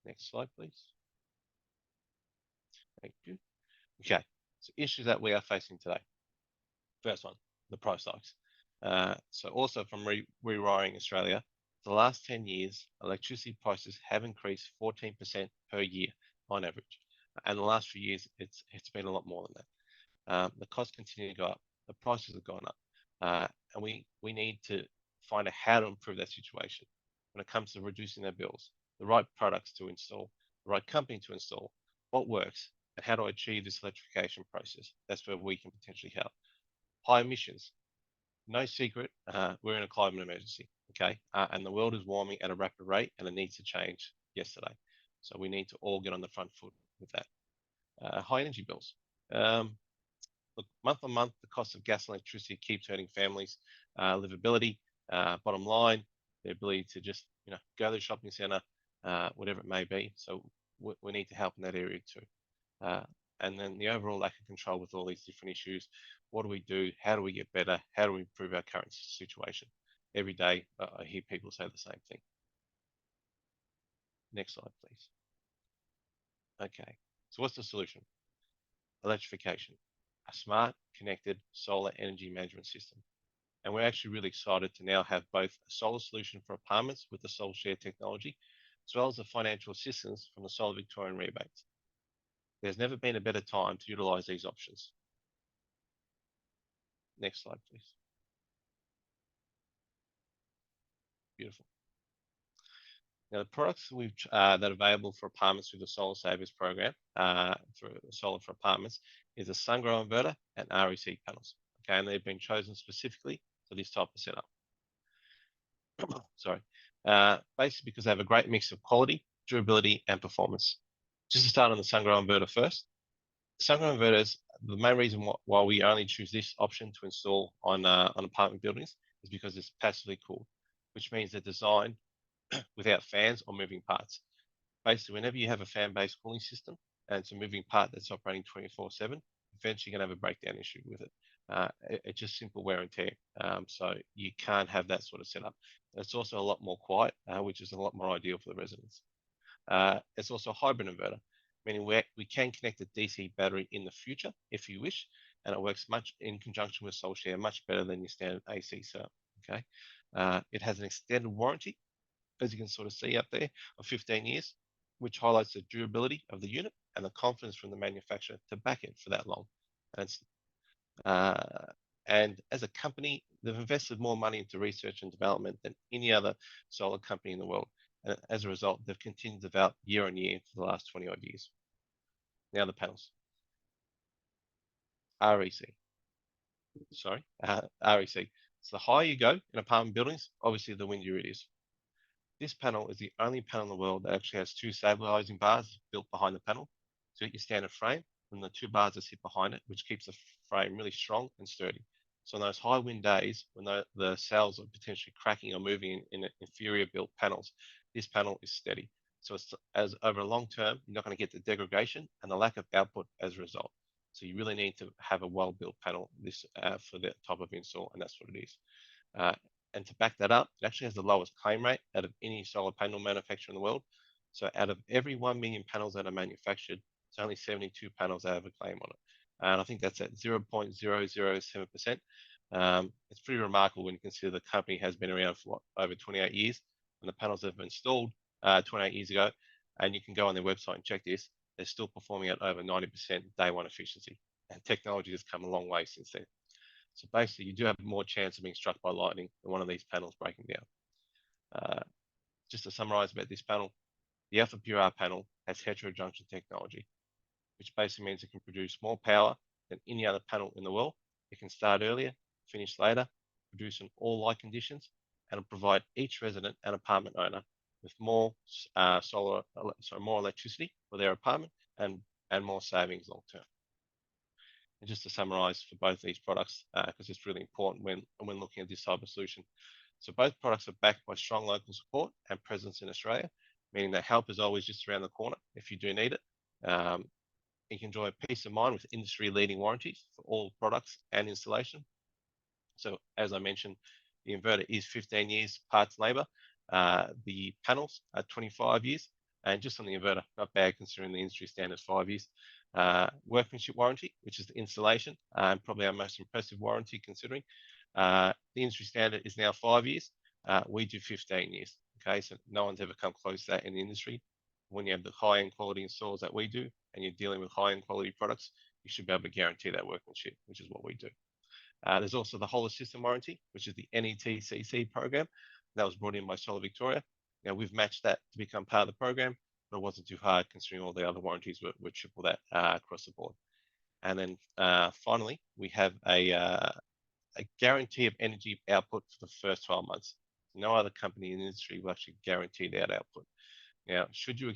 Next slide, please. Thank you. Okay, so issues that we are facing today. First one, the price hikes. So also from Rewiring Australia, for the last 10 years, electricity prices have increased 14% per year on average. And the last few years, it's been a lot more than that. The costs continue to go up. The prices have gone up. And we need to find out how to improve that situation when it comes to reducing their bills, the right products to install, the right company to install, what works, and how to achieve this electrification process. That's where we can potentially help. High emissions. No secret, we're in a climate emergency, okay? And the world is warming at a rapid rate and it needs to change yesterday. So we need to all get on the front foot with that. High energy bills. Look, month on month, the cost of gas and electricity keeps hurting families. Livability, bottom line, the ability to just go to the shopping centre, whatever it may be. So we need to help in that area too. And then the overall lack of control with all these different issues. What do we do? How do we get better? How do we improve our current situation? Every day, I hear people say the same thing. Next slide, please. Okay, so what's the solution? Electrification, a smart, connected solar energy management system. And we're actually really excited to now have both a solar solution for apartments with the Solar Share technology, as well as the financial assistance from the Solar Victorian rebates. There's never been a better time to utilise these options. Next slide, please. Beautiful. Now, the products that are available for apartments through the Solar Savers program for solar for apartments is a SunGrow inverter and REC panels. Okay, and they've been chosen specifically for this type of setup. Sorry, basically because they have a great mix of quality, durability, and performance. Just to start on the SunGrow inverter first. SunGrow inverters, the main reason why we only choose this option to install on apartment buildings is because it's passively cooled, which means they're designed without fans or moving parts. Basically, whenever you have a fan-based cooling system and it's a moving part that's operating 24/7, eventually you're going to have a breakdown issue with it. It's just simple wear and tear. So you can't have that sort of setup. It's also a lot more quiet, which is a lot more ideal for the residents. It's also a hybrid inverter, meaning we can connect a DC battery in the future if you wish, and it works much in conjunction with SolarShare, much better than your standard AC setup. Okay, it has an extended warranty, as you can sort of see up there, of 15 years, which highlights the durability of the unit and the confidence from the manufacturer to back it for that long. And as a company, they've invested more money into research and development than any other solar company in the world. And as a result, they've continued to develop year on year for the last 20 odd years. Now the panels. REC. REC. So the higher you go in apartment buildings, obviously the windier it is. This panel is the only panel in the world that actually has two stabilizing bars built behind the panel. So you get your standard frame and the two bars that sit behind it, which keeps the frame really strong and sturdy. So on those high wind days, when the sails are potentially cracking or moving in inferior built panels, this panel is steady. So as over a long term, you're not going to get the degradation and the lack of output as a result. So you really need to have a well-built panel for that type of install, and that's what it is. And to back that up, it actually has the lowest claim rate out of any solar panel manufacturer in the world. So out of every 1 million panels that are manufactured, it's only 72 panels that have a claim on it. And I think that's at 0.007%. It's pretty remarkable when you consider the company has been around for over 28 years, and the panels have been installed 28 years ago. And you can go on their website and check this. They're still performing at over 90% day one efficiency. And technology has come a long way since then. So basically, you do have more chance of being struck by lightning than one of these panels breaking down. Just to summarize about this panel, the Alpha Pure R panel has heterojunction technology, which basically means it can produce more power than any other panel in the world. It can start earlier, finish later, produce in all light conditions, and provide each resident and apartment owner with more more electricity for their apartment and more savings long term. And just to summarize for both these products, because it's really important when looking at this type of solution. So both products are backed by strong local support and presence in Australia, meaning that help is always just around the corner if you do need it. You can enjoy peace of mind with industry-leading warranties for all products and installation. So as I mentioned, the inverter is 15 years parts labour. The panels are 25 years. And just on the inverter, not bad considering the industry standard is 5 years. Workmanship warranty, which is the installation, and probably our most impressive warranty considering. The industry standard is now 5 years. We do 15 years. Okay, so no one's ever come close to that in the industry. When you have the high-end quality installs that we do, and you're dealing with high-end quality products, you should be able to guarantee that workmanship, which is what we do. There's also the whole of system warranty, which is the NETCC program that was brought in by Solar Victoria. Now we've matched that to become part of the program, but it wasn't too hard considering all the other warranties were triple that across the board. And then finally, we have a guarantee of energy output for the first 12 months. No other company in the industry will actually guarantee that output. Now, should you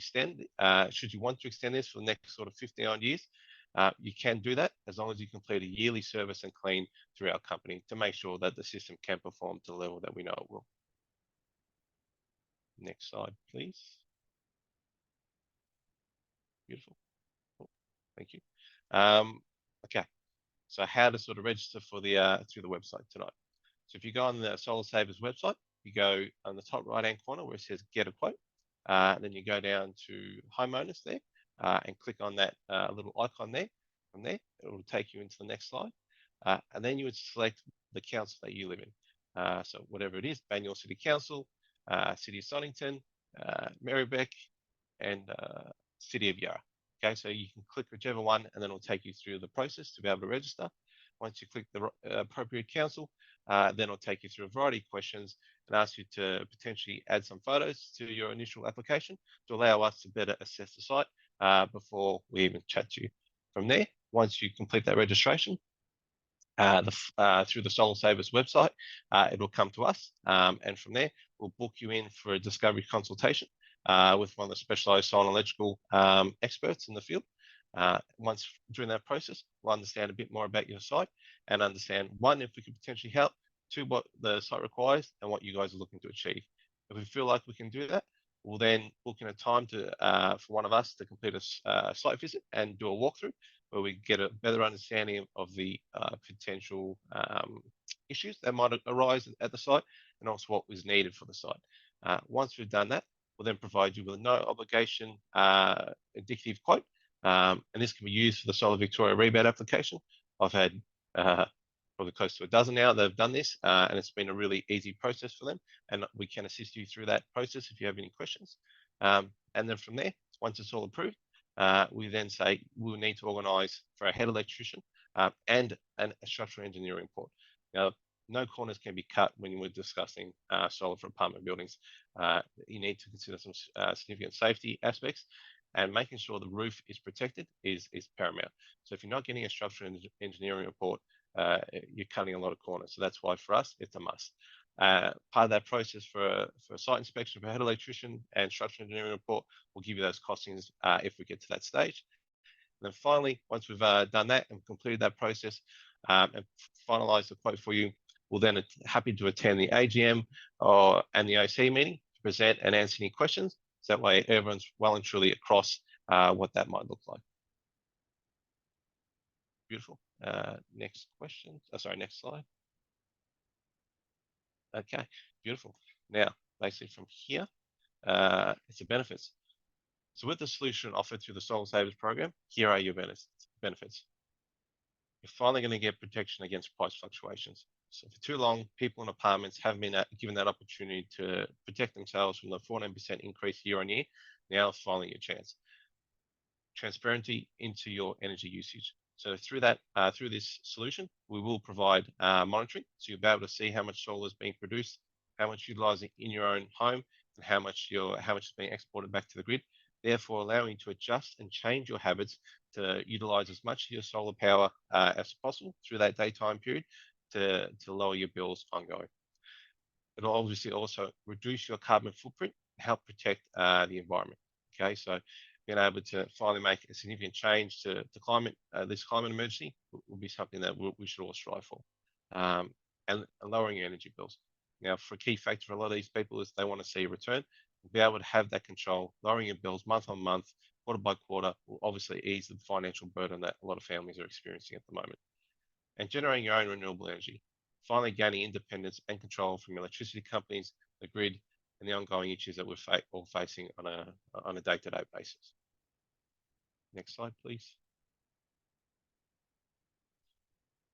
want to extend this for the next sort of 15 odd years, you can do that as long as you complete a yearly service and clean through our company to make sure that the system can perform to the level that we know it will. Next slide, please. Beautiful. Cool. Thank you. Okay, so how to sort of register for the through the website tonight. So if you go on the Solar Savers website, you go on the top right-hand corner where it says Get a Quote. Then you go down to homeowners there and click on that little icon there. From there, it will take you into the next slide. And then you would select the council that you live in. So whatever it is, Banyule City Council, City of Stonnington, Merri-bek, and City of Yarra. Okay, so you can click whichever one and then it'll take you through the process to be able to register. Once you click the appropriate council, then it'll take you through a variety of questions and ask you to potentially add some photos to your initial application to allow us to better assess the site before we even chat to you. From there, once you complete that registration, through the Solar Savers website, it will come to us, and from there, we'll book you in for a discovery consultation with one of the specialised solar and electrical experts in the field. Once during that process, we'll understand a bit more about your site and understand, one, if we can potentially help, two, what the site requires and what you guys are looking to achieve. If we feel like we can do that, we'll then book in a time to for one of us to complete a site visit and do a walkthrough where we get a better understanding of the potential issues that might arise at the site and also what was needed for the site. Once we've done that, we'll then provide you with a no obligation indicative quote, and this can be used for the Solar Victoria rebate application. I've had probably close to a dozen now that have done this, and it's been a really easy process for them, and we can assist you through that process if you have any questions. And then from there, once it's all approved, we then say we'll need to organise for a head electrician and a structural engineering report. Now, no corners can be cut when we're discussing solar for apartment buildings. You need to consider some significant safety aspects, and making sure the roof is protected is paramount. So if you're not getting a structural engineering report, you're cutting a lot of corners. So that's why for us, it's a must. Part of that process for a site inspection for head electrician and structural engineering report will give you those costings if we get to that stage. And then finally, once we've done that and completed that process and finalised the quote for you, we'll then happy to attend the AGM and the OC meeting to present and answer any questions. So that way everyone's well and truly across what that might look like. Beautiful. Next question. Next slide. Okay, beautiful. Now, basically from here, it's the benefits. So with the solution offered through the Solar Savers program, here are your benefits. You're finally going to get protection against price fluctuations. So for too long, people in apartments haven't been given that opportunity to protect themselves from the 14% increase year on year. Now it's finally your chance. Transparency into your energy usage. So through that, through this solution, we will provide monitoring. So you'll be able to see how much solar is being produced, how much utilizing in your own home, and how much is being exported back to the grid. Therefore, allowing you to adjust and change your habits to utilize as much of your solar power as possible through that daytime period to lower your bills ongoing. It'll obviously also reduce your carbon footprint and help protect the environment. Okay, so being able to finally make a significant change to climate, this climate emergency will be something that we should all strive for. And lowering your energy bills. Now, for a key factor for a lot of these people is they want to see a return. Be able to have that control, lowering your bills month on month, quarter by quarter, will obviously ease the financial burden that a lot of families are experiencing at the moment. And generating your own renewable energy, finally gaining independence and control from electricity companies, the grid, and the ongoing issues that we're all facing on a day-to-day basis. Next slide, please.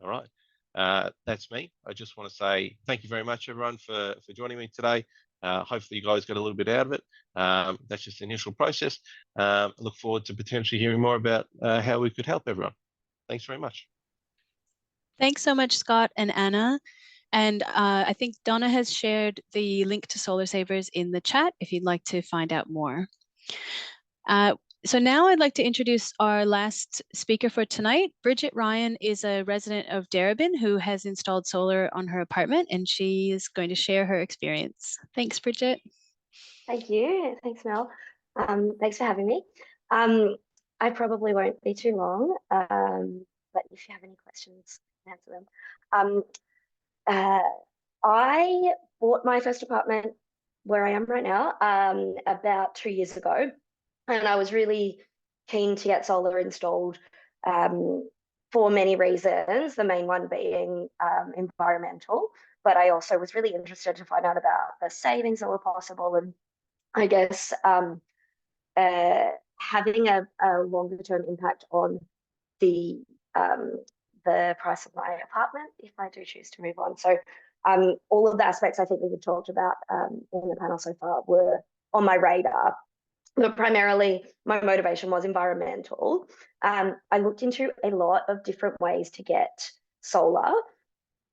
All right. That's me. I just want to say thank you very much, everyone, for joining me today. Hopefully you guys got a little bit out of it. That's just the initial process. Look forward to potentially hearing more about how we could help everyone. Thanks very much. Thanks so much, Scott and Anna. And I think Donna has shared the link to Solar Savers in the chat if you'd like to find out more. So now I'd like to introduce our last speaker for tonight. Bridget Ryan is a resident of Darebin who has installed solar on her apartment, and she is going to share her experience. Thanks, Bridget. Thank you. Thanks, Mel. Thanks for having me. I probably won't be too long, but if you have any questions, I can answer them. I bought my first apartment where I am right now about 2 years ago, and I was really keen to get solar installed for many reasons, the main one being environmental, but I also was really interested to find out about the savings that were possible, and I guess having a longer term impact on the price of my apartment if I do choose to move on. So all of the aspects I think we've talked about in the panel so far were on my radar, but primarily my motivation was environmental. I looked into a lot of different ways to get solar.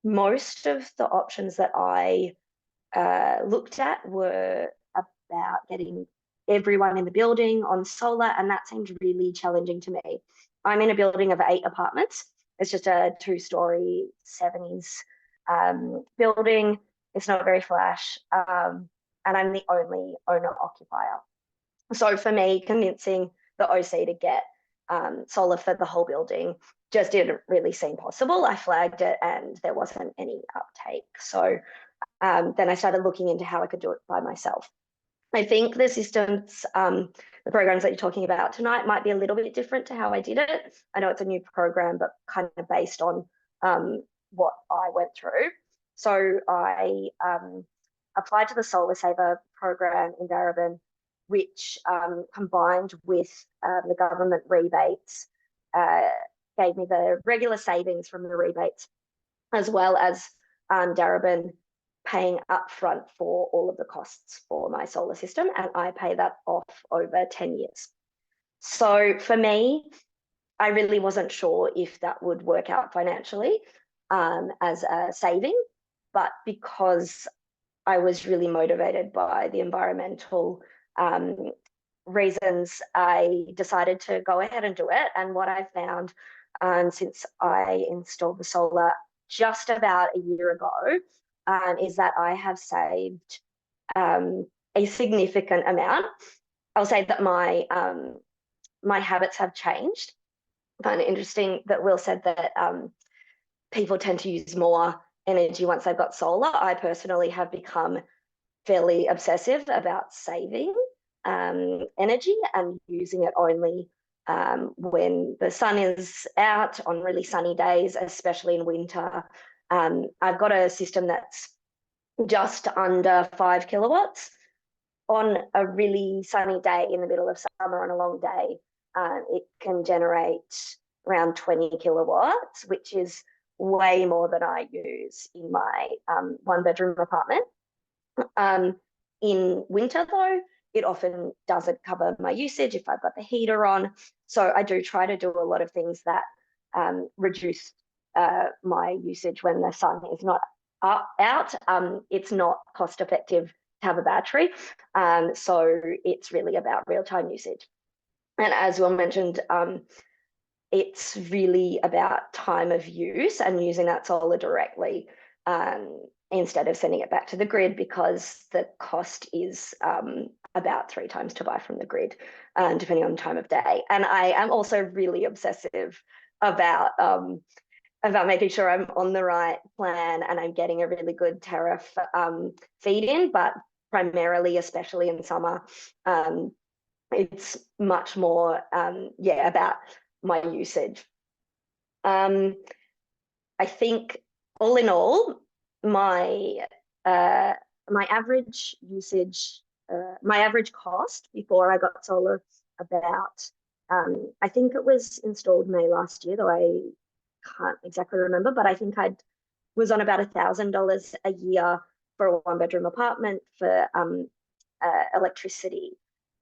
Most of the options that I looked at were about getting everyone in the building on solar, and that seemed really challenging to me. I'm in a building of 8 apartments. It's just a 2-story 70s building. It's not very flash, and I'm the only owner-occupier. So for me, convincing the OC to get solar for the whole building just didn't really seem possible. I flagged it and there wasn't any uptake. So then I started looking into how I could do it by myself. I think the systems, the programs that you're talking about tonight might be a little bit different to how I did it. I know it's a new program, but kind of based on what I went through. So I applied to the Solar Saver program in Darebin, which combined with the government rebates, gave me the regular savings from the rebates, as well as Darebin paying upfront for all of the costs for my solar system, and I pay that off over 10 years. So for me, I really wasn't sure if that would work out financially as a saving, but because I was really motivated by the environmental reasons, I decided to go ahead and do it. And what I found since I installed the solar just about a year ago is that I have saved a significant amount. I'll say that my my habits have changed. I find it interesting that Will said that people tend to use more energy once they've got solar. I personally have become fairly obsessive about saving energy and using it only when the sun is out on really sunny days, especially in winter. I've got a system that's just under 5 kilowatts. On a really sunny day in the middle of summer on a long day, it can generate around 20 kilowatts, which is way more than I use in my 1-bedroom apartment. In winter, though, it often doesn't cover my usage if I've got the heater on. So I do try to do a lot of things that reduce my usage when the sun is not out. It's not cost effective to have a battery. So it's really about real-time usage. And as Will mentioned, it's really about time of use and using that solar directly instead of sending it back to the grid, because the cost is about 3 times to buy from the grid, depending on time of day. And I am also really obsessive about making sure I'm on the right plan and I'm getting a really good tariff feed in, but primarily, especially in summer, it's much more, about my usage. I think all in all, my average usage, my average cost before I got solar about, I think it was installed May last year, though I can't exactly remember, but I think I was on about $1,000 a year for a one-bedroom apartment for electricity.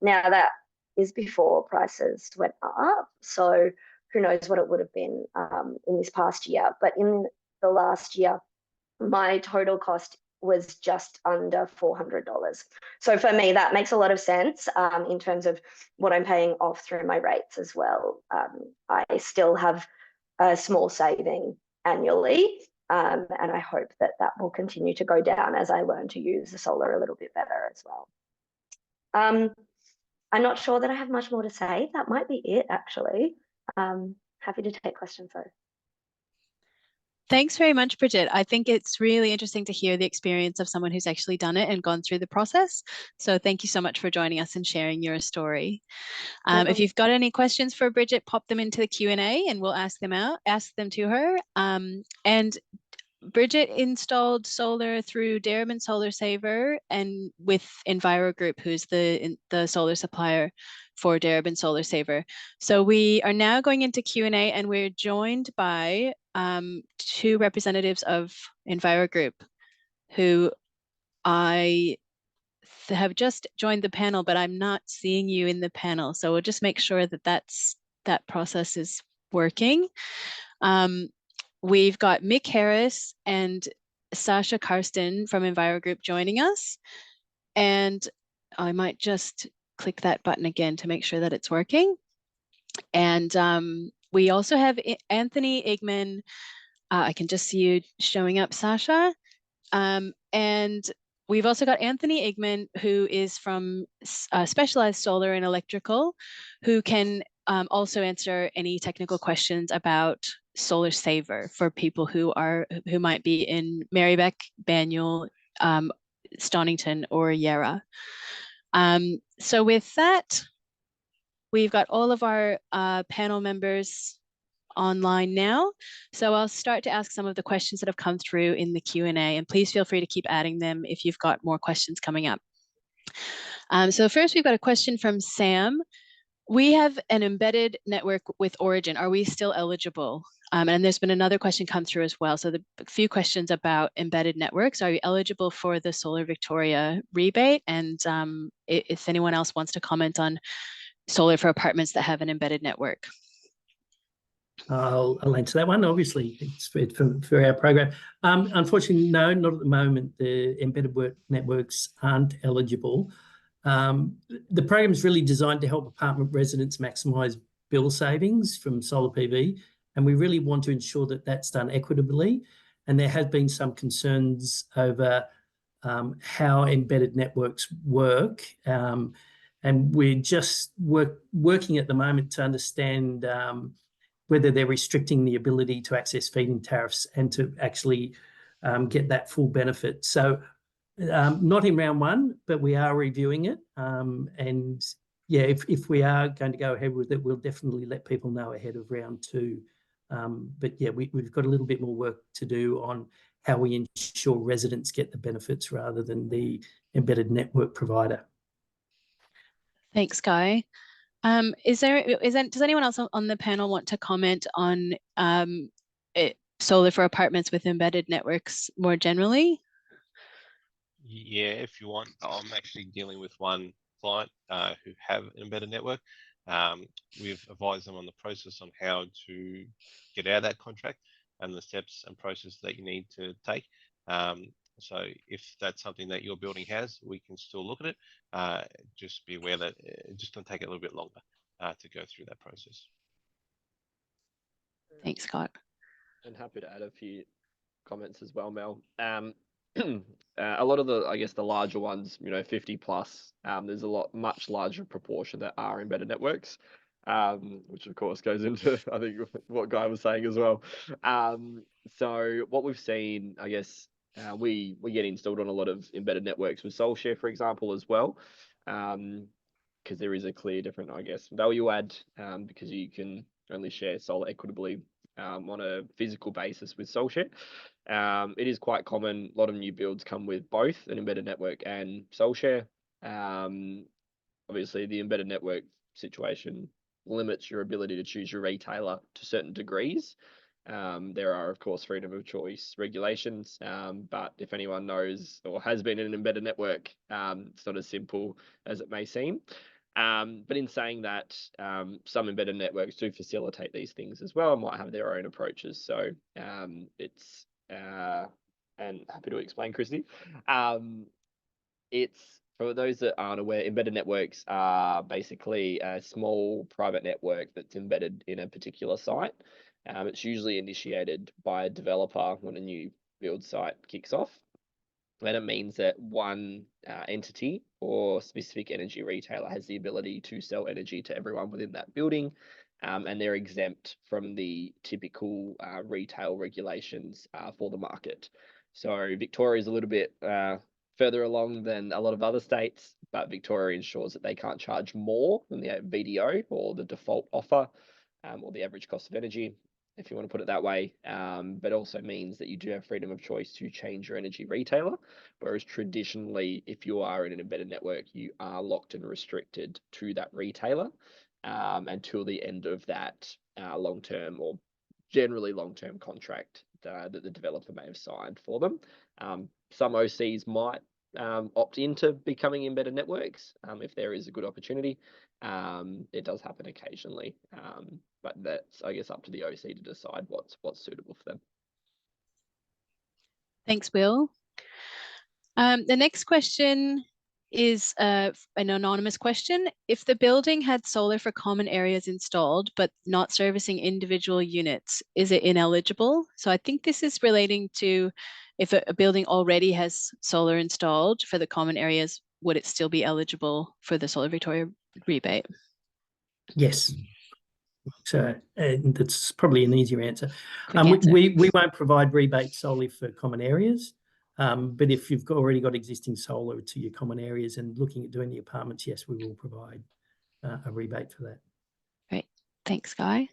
Now that is before prices went up, so who knows what it would have been in this past year. But in the last year, my total cost was just under $400. So for me, that makes a lot of sense in terms of what I'm paying off through my rates as well. I still have a small saving annually, and I hope that that will continue to go down as I learn to use the solar a little bit better as well. I'm not sure that I have much more to say. That might be it, actually. Happy to take questions though. Thanks very much, Bridget. I think it's really interesting to hear the experience of someone who's actually done it and gone through the process. So thank you so much for joining us and sharing your story. If you've got any questions for Bridget, pop them into the Q&A and we'll ask them to her. And Bridget installed solar through Darebin Solar Saver and with Enviro Group, who's the solar supplier for Darebin Solar Saver. So we are now going into Q&A and we're joined by two representatives of Enviro Group who I have just joined the panel, but I'm not seeing you in the panel. So we'll just make sure that that process is working. We've got Mick Harris and Sasha Karsten from Enviro Group joining us. And I might just click that button again to make sure that it's working. And we also have Anthony Igman. I can just see you showing up, Sasha. And we've also got Anthony Igman, who is from Specialized Solar and Electrical, who can also answer any technical questions about Solar Saver for people who might be in Merri-bek, Banyule, Stonnington, or Yarra. So with that, we've got all of our panel members online now. So I'll start to ask some of the questions that have come through in the Q&A, and please feel free to keep adding them if you've got more questions coming up. So first we've got a question from Sam. We have an embedded network with Origin. Are we still eligible? And there's been another question come through as well. So the few questions about embedded networks. Are you eligible for the Solar Victoria rebate? And if anyone else wants to comment on solar for apartments that have an embedded network. I'll answer that one. Obviously, it's for our program. Unfortunately, no, not at the moment. The embedded networks aren't eligible. The program is really designed to help apartment residents maximise bill savings from solar PV, and we really want to ensure that that's done equitably. And there have been some concerns over how embedded networks work, and we're just working at the moment to understand whether they're restricting the ability to access feed-in tariffs and to actually get that full benefit. So not in round one, but we are reviewing it. And yeah, if we are going to go ahead with it, we'll definitely let people know ahead of round two. But yeah, we've got a little bit more work to do on how we ensure residents get the benefits rather than the embedded network provider. Thanks, Guy. Does anyone else on the panel want to comment on solar for apartments with embedded networks more generally? Yeah, if you want. I'm actually dealing with one client who have an embedded network. We've advised them on the process on how to get out of that contract and the steps and process that you need to take. So if that's something that your building has, we can still look at it. Just be aware that it's just going to take a little bit longer to go through that process. Thanks, Scott. And happy to add a few comments as well, Mel. A lot of the, I guess, the larger ones, 50 plus, there's much larger proportion that are embedded networks, which of course goes into, I think, what Guy was saying as well. So what we've seen, I guess, we get installed on a lot of embedded networks with SoulShare, for example, as well, because there is a clear different, I guess, value add, because you can only share solar equitably on a physical basis with SoulShare. It is quite common. A lot of new builds come with both an embedded network and SoulShare. Obviously, the embedded network situation limits your ability to choose your retailer to certain degrees. There are, of course, freedom of choice regulations, but if anyone knows or has been in an embedded network, it's not as simple as it may seem. But in saying that, some embedded networks do facilitate these things as well and might have their own approaches. So it's, and happy to explain, Christy. It's, for those that aren't aware, embedded networks are basically a small private network that's embedded in a particular site. It's usually initiated by a developer when a new build site kicks off. And it means that one entity or specific energy retailer has the ability to sell energy to everyone within that building, and they're exempt from the typical retail regulations for the market. So Victoria is a little bit further along than a lot of other states, but Victoria ensures that they can't charge more than the VDO or the default offer, or the average cost of energy, if you want to put it that way, but also means that you do have freedom of choice to change your energy retailer, whereas traditionally, if you are in an embedded network, you are locked and restricted to that retailer until the end of that long-term or generally long-term contract that the developer may have signed for them. Some OCs might opt into becoming embedded networks if there is a good opportunity. It does happen occasionally, but that's, I guess, up to the OC to decide what's suitable for them. Thanks, Will. The next question is an anonymous question. If the building had solar for common areas installed, but not servicing individual units, is it ineligible? So I think this is relating to if a building already has solar installed for the common areas, would it still be eligible for the Solar Victoria rebate? Yes. So that's probably an easier answer. Quick answer. We won't provide rebates solely for common areas, but if you've already got existing solar to your common areas and looking at doing the apartments, yes, we will provide a rebate for that. Great. Thanks, Guy.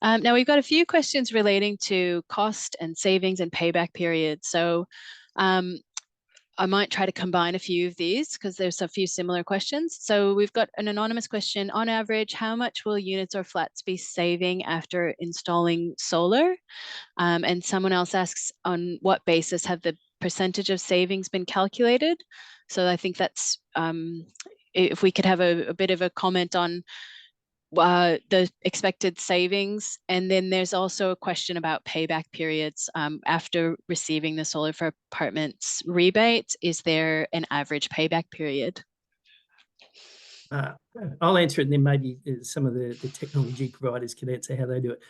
Now we've got a few questions relating to cost and savings and payback periods. So I might try to combine a few of these because there's a few similar questions. So we've got an anonymous question. On average, how much will units or flats be saving after installing solar? And someone else asks, on what basis have the percentage of savings been calculated? So I think that's, if we could have a bit of a comment on the expected savings. And then there's also a question about payback periods after receiving the solar for apartments rebate. Is there an average payback period? I'll answer it, and then maybe some of the technology providers can answer how they do it.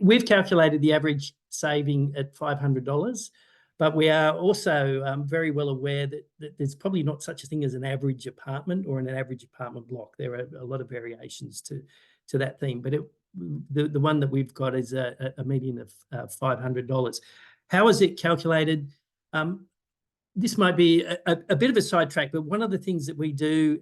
We've calculated the average saving at $500, but we are also very well aware that there's probably not such a thing as an average apartment or an average apartment block. There are a lot of variations to that theme, but the one that we've got is a median of $500. How is it calculated? This might be a bit of a sidetrack, but one of the things that we do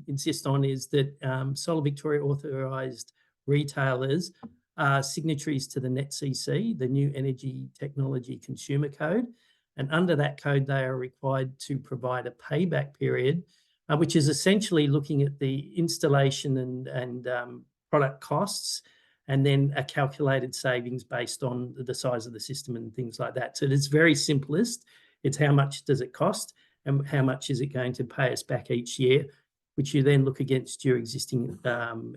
insist on is that Solar Victoria authorised retailers are signatories to the NETCC, the New Energy Technology Consumer Code. And under that code, they are required to provide a payback period, which is essentially looking at the installation and product costs, and then a calculated savings based on the size of the system and things like that. So it's very simplest. It's how much does it cost and how much is it going to pay us back each year, which you then look against your existing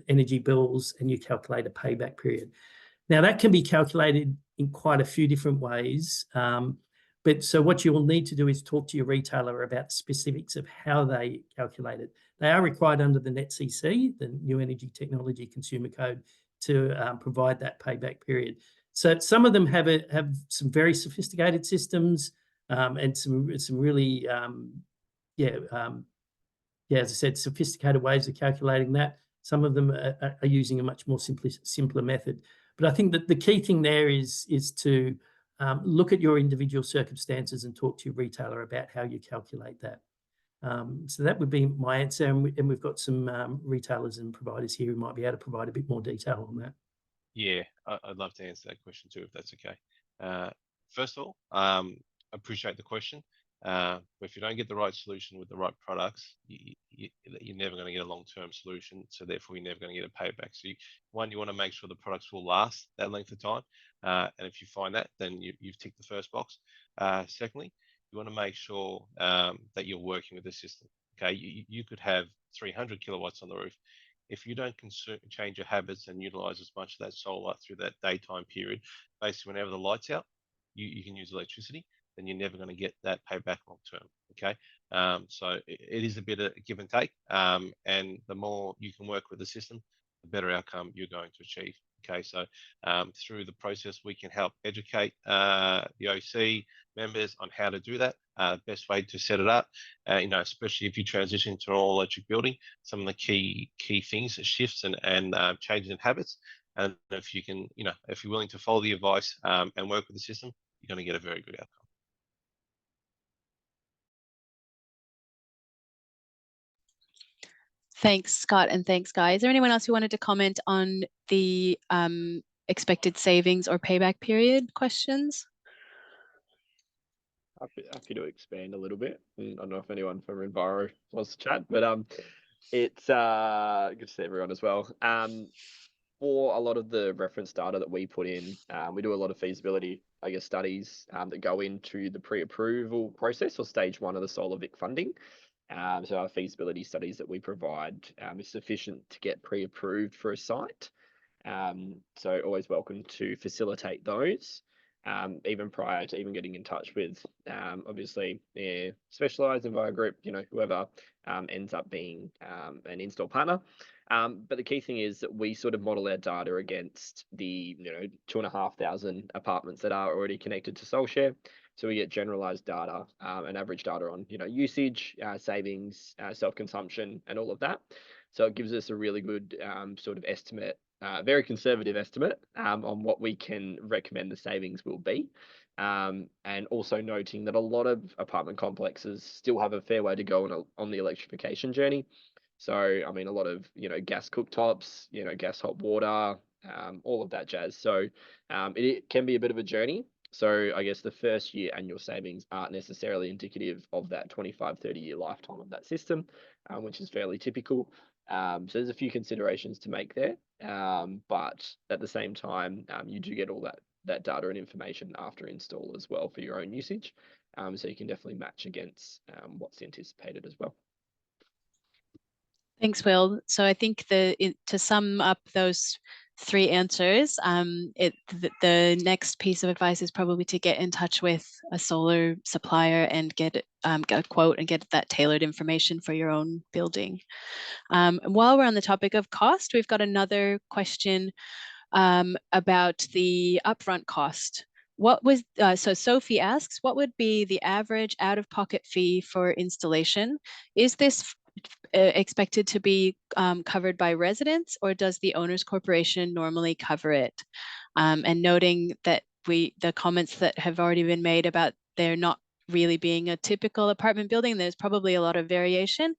energy bills and you calculate a payback period. Now, that can be calculated in quite a few different ways. But so what you will need to do is talk to your retailer about the specifics of how they calculate it. They are required under the NETCC, the New Energy Technology Consumer Code, to provide that payback period. So some of them have some very sophisticated systems and some really, as I said, sophisticated ways of calculating that. Some of them are using a much more simpler method. But I think that the key thing there is to look at your individual circumstances and talk to your retailer about how you calculate that. So that would be my answer. And we've got some retailers and providers here who might be able to provide a bit more detail on that. Yeah, I'd love to answer that question too, if that's okay. First of all, appreciate the question. If you don't get the right solution with the right products, you're never going to get a long-term solution. So therefore, you're never going to get a payback. So you want to make sure the products will last that length of time. And if you find that, then you've ticked the first box. Secondly, you want to make sure that you're working with the system. Okay, you could have 300 kilowatts on the roof. If you don't change your habits and utilize as much of that solar through that daytime period, basically whenever the light's out, you can use electricity, then you're never going to get that payback long term. Okay, so it is a bit of give and take, and the more you can work with the system, the better outcome you're going to achieve. Okay, so through the process, we can help educate the OC members on how to do that. Best way to set it up, especially if you transition to an all-electric building, some of the key things, shifts and changes in habits. And if you can, if you're willing to follow the advice and work with the system, you're going to get a very good outcome. Thanks, Scott, and thanks, Guy. Is there anyone else who wanted to comment on the expected savings or payback period questions? Happy to expand a little bit. I don't know if anyone from Enviro wants to chat, but it's good to see everyone as well. For a lot of the reference data that we put in, we do a lot of feasibility, studies that go into the pre-approval process or stage 1 of the solar VIC funding. So our feasibility studies that we provide is sufficient to get pre-approved for a site. So always welcome to facilitate those, even prior to even getting in touch with, obviously, specialised Enviro Group, whoever ends up being an install partner. But the key thing is that we sort of model our data against the 2,500 apartments that are already connected to SolShare. So we get generalized data and average data on usage, savings, self-consumption, and all of that. So it gives us a really good sort of estimate, very conservative estimate on what we can recommend the savings will be. And also noting that a lot of apartment complexes still have a fair way to go on the electrification journey. So, I mean, a lot of, gas cooktops, gas hot water, all of that jazz. So it can be a bit of a journey. So I guess the first year annual savings aren't necessarily indicative of that 25, 30-year lifetime of that system, which is fairly typical. So there's a few considerations to make there. But at the same time, you do get all that data and information after install as well for your own usage. So you can definitely match against what's anticipated as well. Thanks, Will. So I think to sum up those 3 answers, the next piece of advice is probably to get in touch with a solar supplier and get a quote and get that tailored information for your own building. While we're on the topic of cost, we've got another question about the upfront cost. So Sophie asks, what would be the average out-of-pocket fee for installation? Is this expected to be covered by residents, or does the owners corporation normally cover it? And noting that the comments that have already been made about there not really being a typical apartment building, there's probably a lot of variation.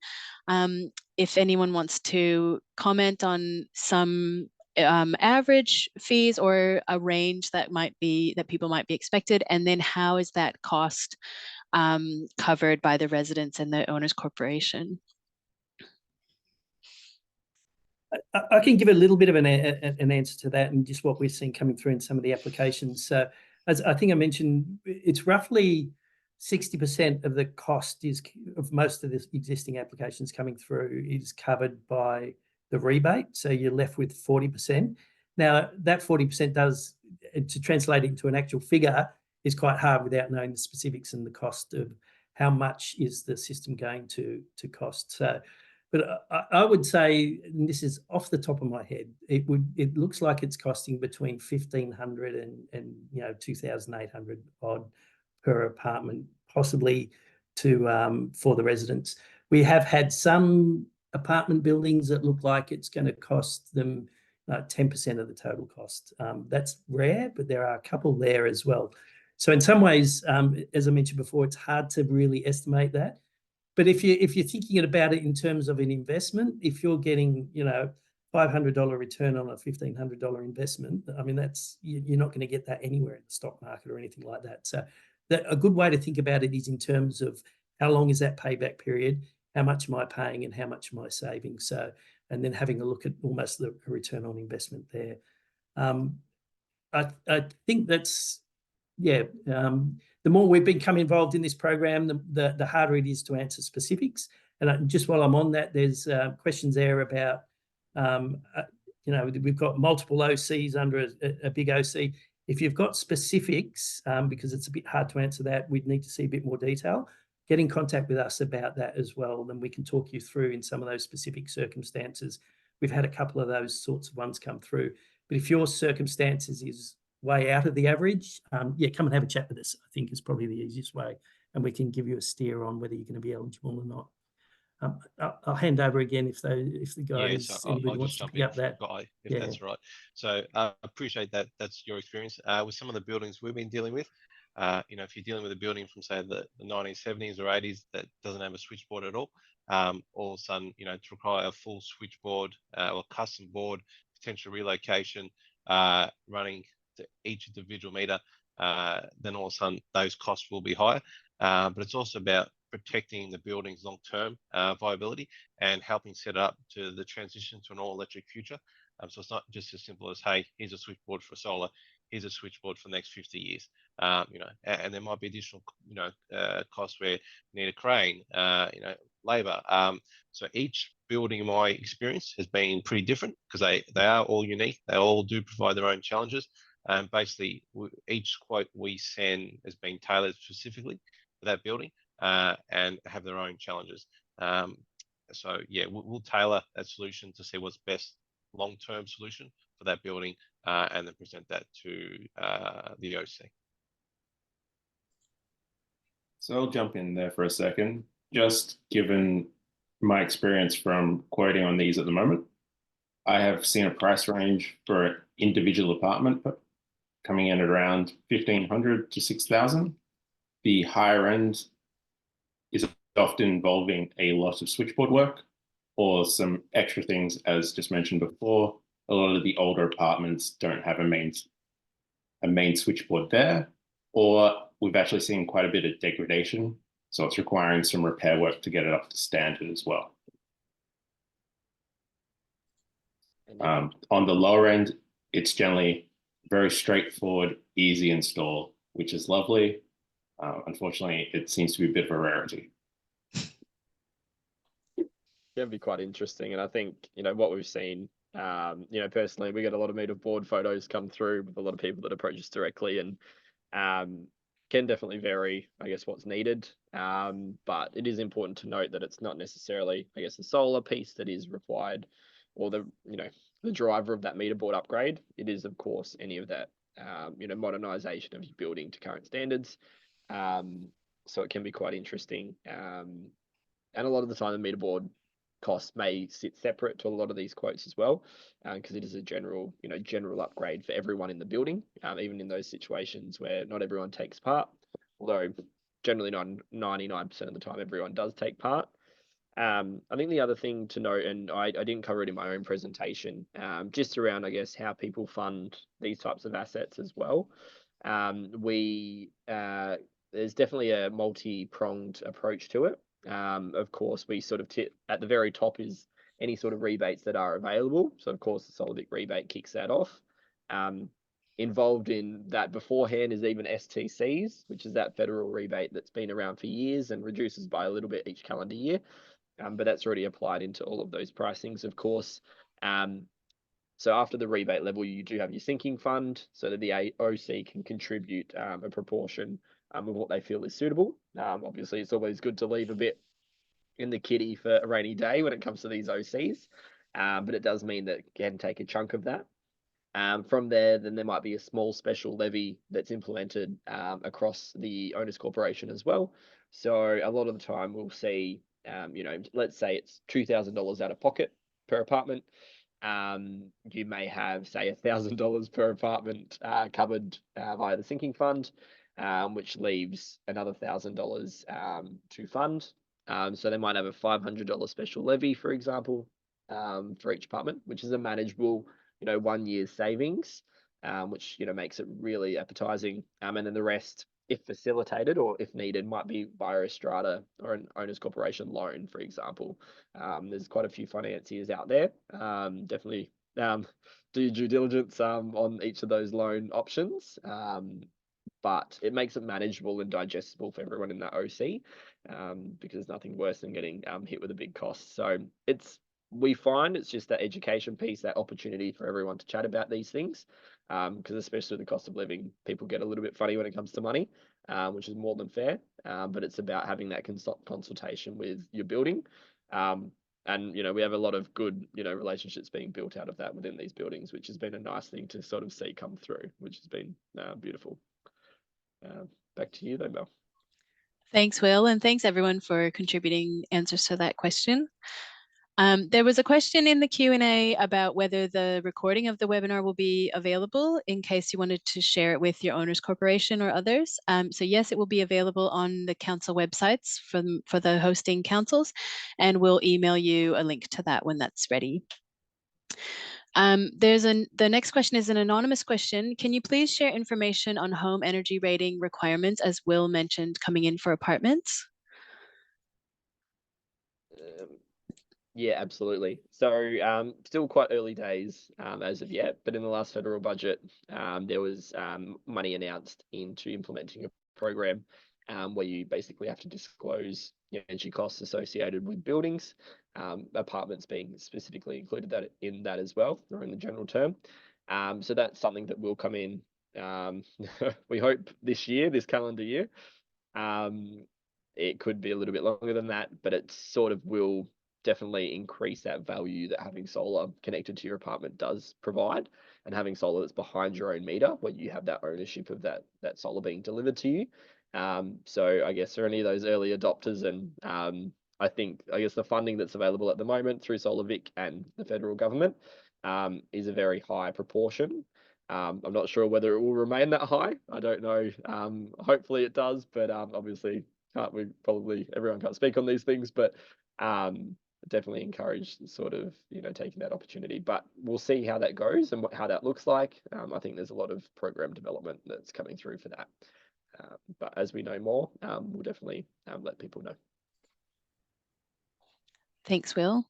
If anyone wants to comment on some average fees or a range that people might be expected, and then how is that cost covered by the residents and the owners corporation? I can give a little bit of an answer to that and just what we're seeing coming through in some of the applications. So as I think I mentioned, it's roughly 60% of the cost of most of the existing applications coming through is covered by the rebate. So you're left with 40%. Now that 40% does, to translate into an actual figure, is quite hard without knowing the specifics and the cost of how much is the system going to cost. So, but I would say, and this is off the top of my head, it looks like it's costing between 1,500 and 2,800 odd per apartment, possibly for the residents. We have had some apartment buildings that look like it's going to cost them 10% of the total cost. That's rare, but there are a couple there as well. So in some ways, as I mentioned before, it's hard to really estimate that. But if you're thinking about it in terms of an investment, if you're getting $500 return on a $1,500 investment, I mean you're not going to get that anywhere in the stock market or anything like that. So a good way to think about it is in terms of how long is that payback period, how much am I paying, and how much am I saving? So, and then having a look at almost the return on investment there. I think that's, yeah, the more we've become involved in this program, the harder it is to answer specifics. And just while I'm on that, there's questions there about, you know, we've got multiple OCs under a big OC. If you've got specifics, because it's a bit hard to answer that, we'd need to see a bit more detail. Get in contact with us about that as well, then we can talk you through in some of those specific circumstances. We've had a couple of those sorts of ones come through. But if your circumstances is way out of the average, yeah, come and have a chat with us, I think is probably the easiest way. And we can give you a steer on whether you're going to be eligible or not. I'll hand over again if the guys, so anybody I'll wants just to jump pick in up that. Guy, if that's all right. So I appreciate that. That's your experience with some of the buildings we've been dealing with. You know, if you're dealing with a building from say the 1970s or 80s that doesn't have a switchboard at all, all of a sudden, you know, to require a full switchboard or custom board, potential relocation, running to each individual meter, then all of a sudden those costs will be higher. But it's also about protecting the building's long-term viability and helping set up to the transition to an all-electric future. So it's not just as simple as, hey, here's a switchboard for solar, here's a switchboard for the next 50 years. You know, and there might be additional, you know, costs where you need a crane, you know, labor. So each building, in my experience, has been pretty different because they are all unique. They all do provide their own challenges. And basically, each quote we send has been tailored specifically for that building and have their own challenges. So yeah, we'll tailor that solution to see what's best long-term solution for that building and then present that to the OC. So I'll jump in there for a second. Just given my experience from quoting on these at the moment, I have seen a price range for an individual apartment coming in at around 1,500 to 6,000. The higher end is often involving a lot of switchboard work or some extra things, as just mentioned before. A lot of the older apartments don't have a main switchboard there, or we've actually seen quite a bit of degradation. So it's requiring some repair work to get it up to standard as well. On the lower end, it's generally very straightforward, easy install, which is lovely. Unfortunately, it seems to be a bit of a rarity. Can be quite interesting, and I think, you know, what we've seen, you know, personally, we get a lot of meter board photos come through with a lot of people that approach us directly, and can definitely vary, I guess, what's needed. But it is important to note that it's not necessarily, I guess, the solar piece that is required, or the, you know, the driver of that meter board upgrade. It is, of course, any of that, you know, modernization of your building to current standards. So it can be quite interesting, and a lot of the time the meter board costs may sit separate to a lot of these quotes as well, because it is a general, you know, general upgrade for everyone in the building, even in those situations where not everyone takes part, although generally 99% of the time everyone does take part. I think the other thing to note, and I didn't cover it in my own presentation, just around, I guess, how people fund these types of assets as well. There's definitely a multi-pronged approach to it. Of course, we sort of at the very top is any sort of rebates that are available. So of course, the SolarBIC rebate kicks that off. Involved in that beforehand is even STCs, which is that federal rebate that's been around for years and reduces by a little bit each calendar year. But that's already applied into all of those pricings, of course. So after the rebate level, you do have your sinking fund so that the OC can contribute a proportion of what they feel is suitable. Obviously, it's always good to leave a bit in the kitty for a rainy day when it comes to these OCs, but it does mean that it can take a chunk of that. From there, then there might be a small special levy that's implemented across the owner's corporation as well. So a lot of the time we'll see, you know, let's say it's $2,000 out of pocket per apartment. You may have, say, $1,000 per apartment covered via the sinking fund, which leaves another $1,000 to fund. So they might have a $500 special levy, for example, for each apartment, which is a manageable, you know, 1 year's savings, which, you know, makes it really appetizing. And then the rest if facilitated or if needed, might be via a strata or an owner's corporation loan, for example. There's quite a few financiers out there. Definitely do due diligence on each of those loan options. But it makes it manageable and digestible for everyone in that OC, because there's nothing worse than getting hit with a big cost. So we find it's just that education piece, that opportunity for everyone to chat about these things, because especially the cost of living, people get a little bit funny when it comes to money, which is more than fair. But it's about having that consultation with your building. And we have a lot of good relationships being built out of that within these buildings, which has been a nice thing to sort of see come through, which has been beautiful. Back to you though, Mel. Thanks, Will, and thanks everyone for contributing answers to that question. There was a question in the Q&A about whether the recording of the webinar will be available in case you wanted to share it with your owners corporation or others. So yes, it will be available on the council websites for the hosting councils, and we'll email you a link to that when that's ready. The next question is an anonymous question. Can you please share information on home energy rating requirements, as Will mentioned, coming in for apartments? Yeah, absolutely. So still quite early days as of yet, but in the last federal budget, there was money announced into implementing a program where you basically have to disclose energy costs associated with buildings, apartments being specifically included in that as well, or in the general term. So that's something that will come in, we hope this calendar year. It could be a little bit longer than that, but it sort of will definitely increase that value that having solar connected to your apartment does provide, and having solar that's behind your own meter, where you have that ownership of that solar being delivered to you. So I guess for any of those early adopters, and I guess the funding that's available at the moment through Solar Vic and the federal government is a very high proportion. I'm not sure whether it will remain that high. I don't know. Hopefully it does, but obviously everyone can't speak on these things, but definitely encourage sort of taking that opportunity. But we'll see how that goes and how that looks like. I think there's a lot of program development that's coming through for that. But as we know more, we'll definitely let people know. Thanks, Will.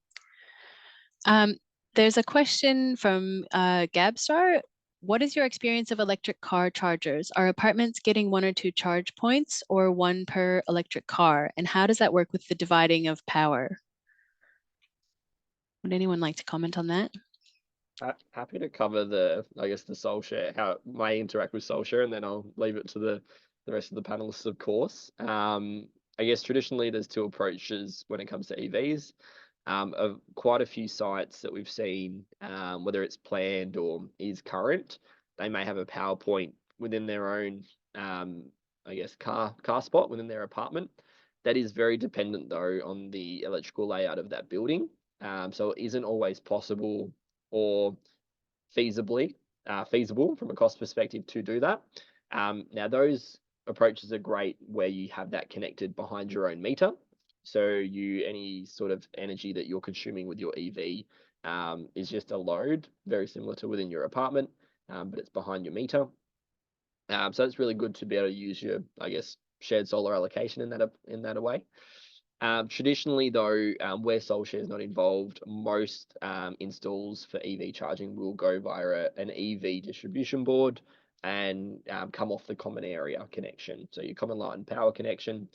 There's a question from Gabstar. What is your experience of electric car chargers? Are apartments getting 1 or 2 charge points, or 1 per electric car? And how does that work with the dividing of power? Would anyone like to comment on that? Happy to cover the SoulShare, how I interact with SoulShare, and then I'll leave it to the rest of the panelists, of course. I guess traditionally there's 2 approaches when it comes to EVs. Of quite a few sites that we've seen, whether it's planned or is current, they may have a power point within their own, car spot within their apartment. That is very dependent though on the electrical layout of that building. So it isn't always possible or feasible from a cost perspective to do that. Now those approaches are great where you have that connected behind your own meter. So any sort of energy that you're consuming with your EV is just a load, very similar to within your apartment, but it's behind your meter. So it's really good to be able to use your, shared solar allocation in that way. Traditionally though, where SoulShare is not involved, most installs for EV charging will go via an EV distribution board and come off the common area connection. So your common light and power connection.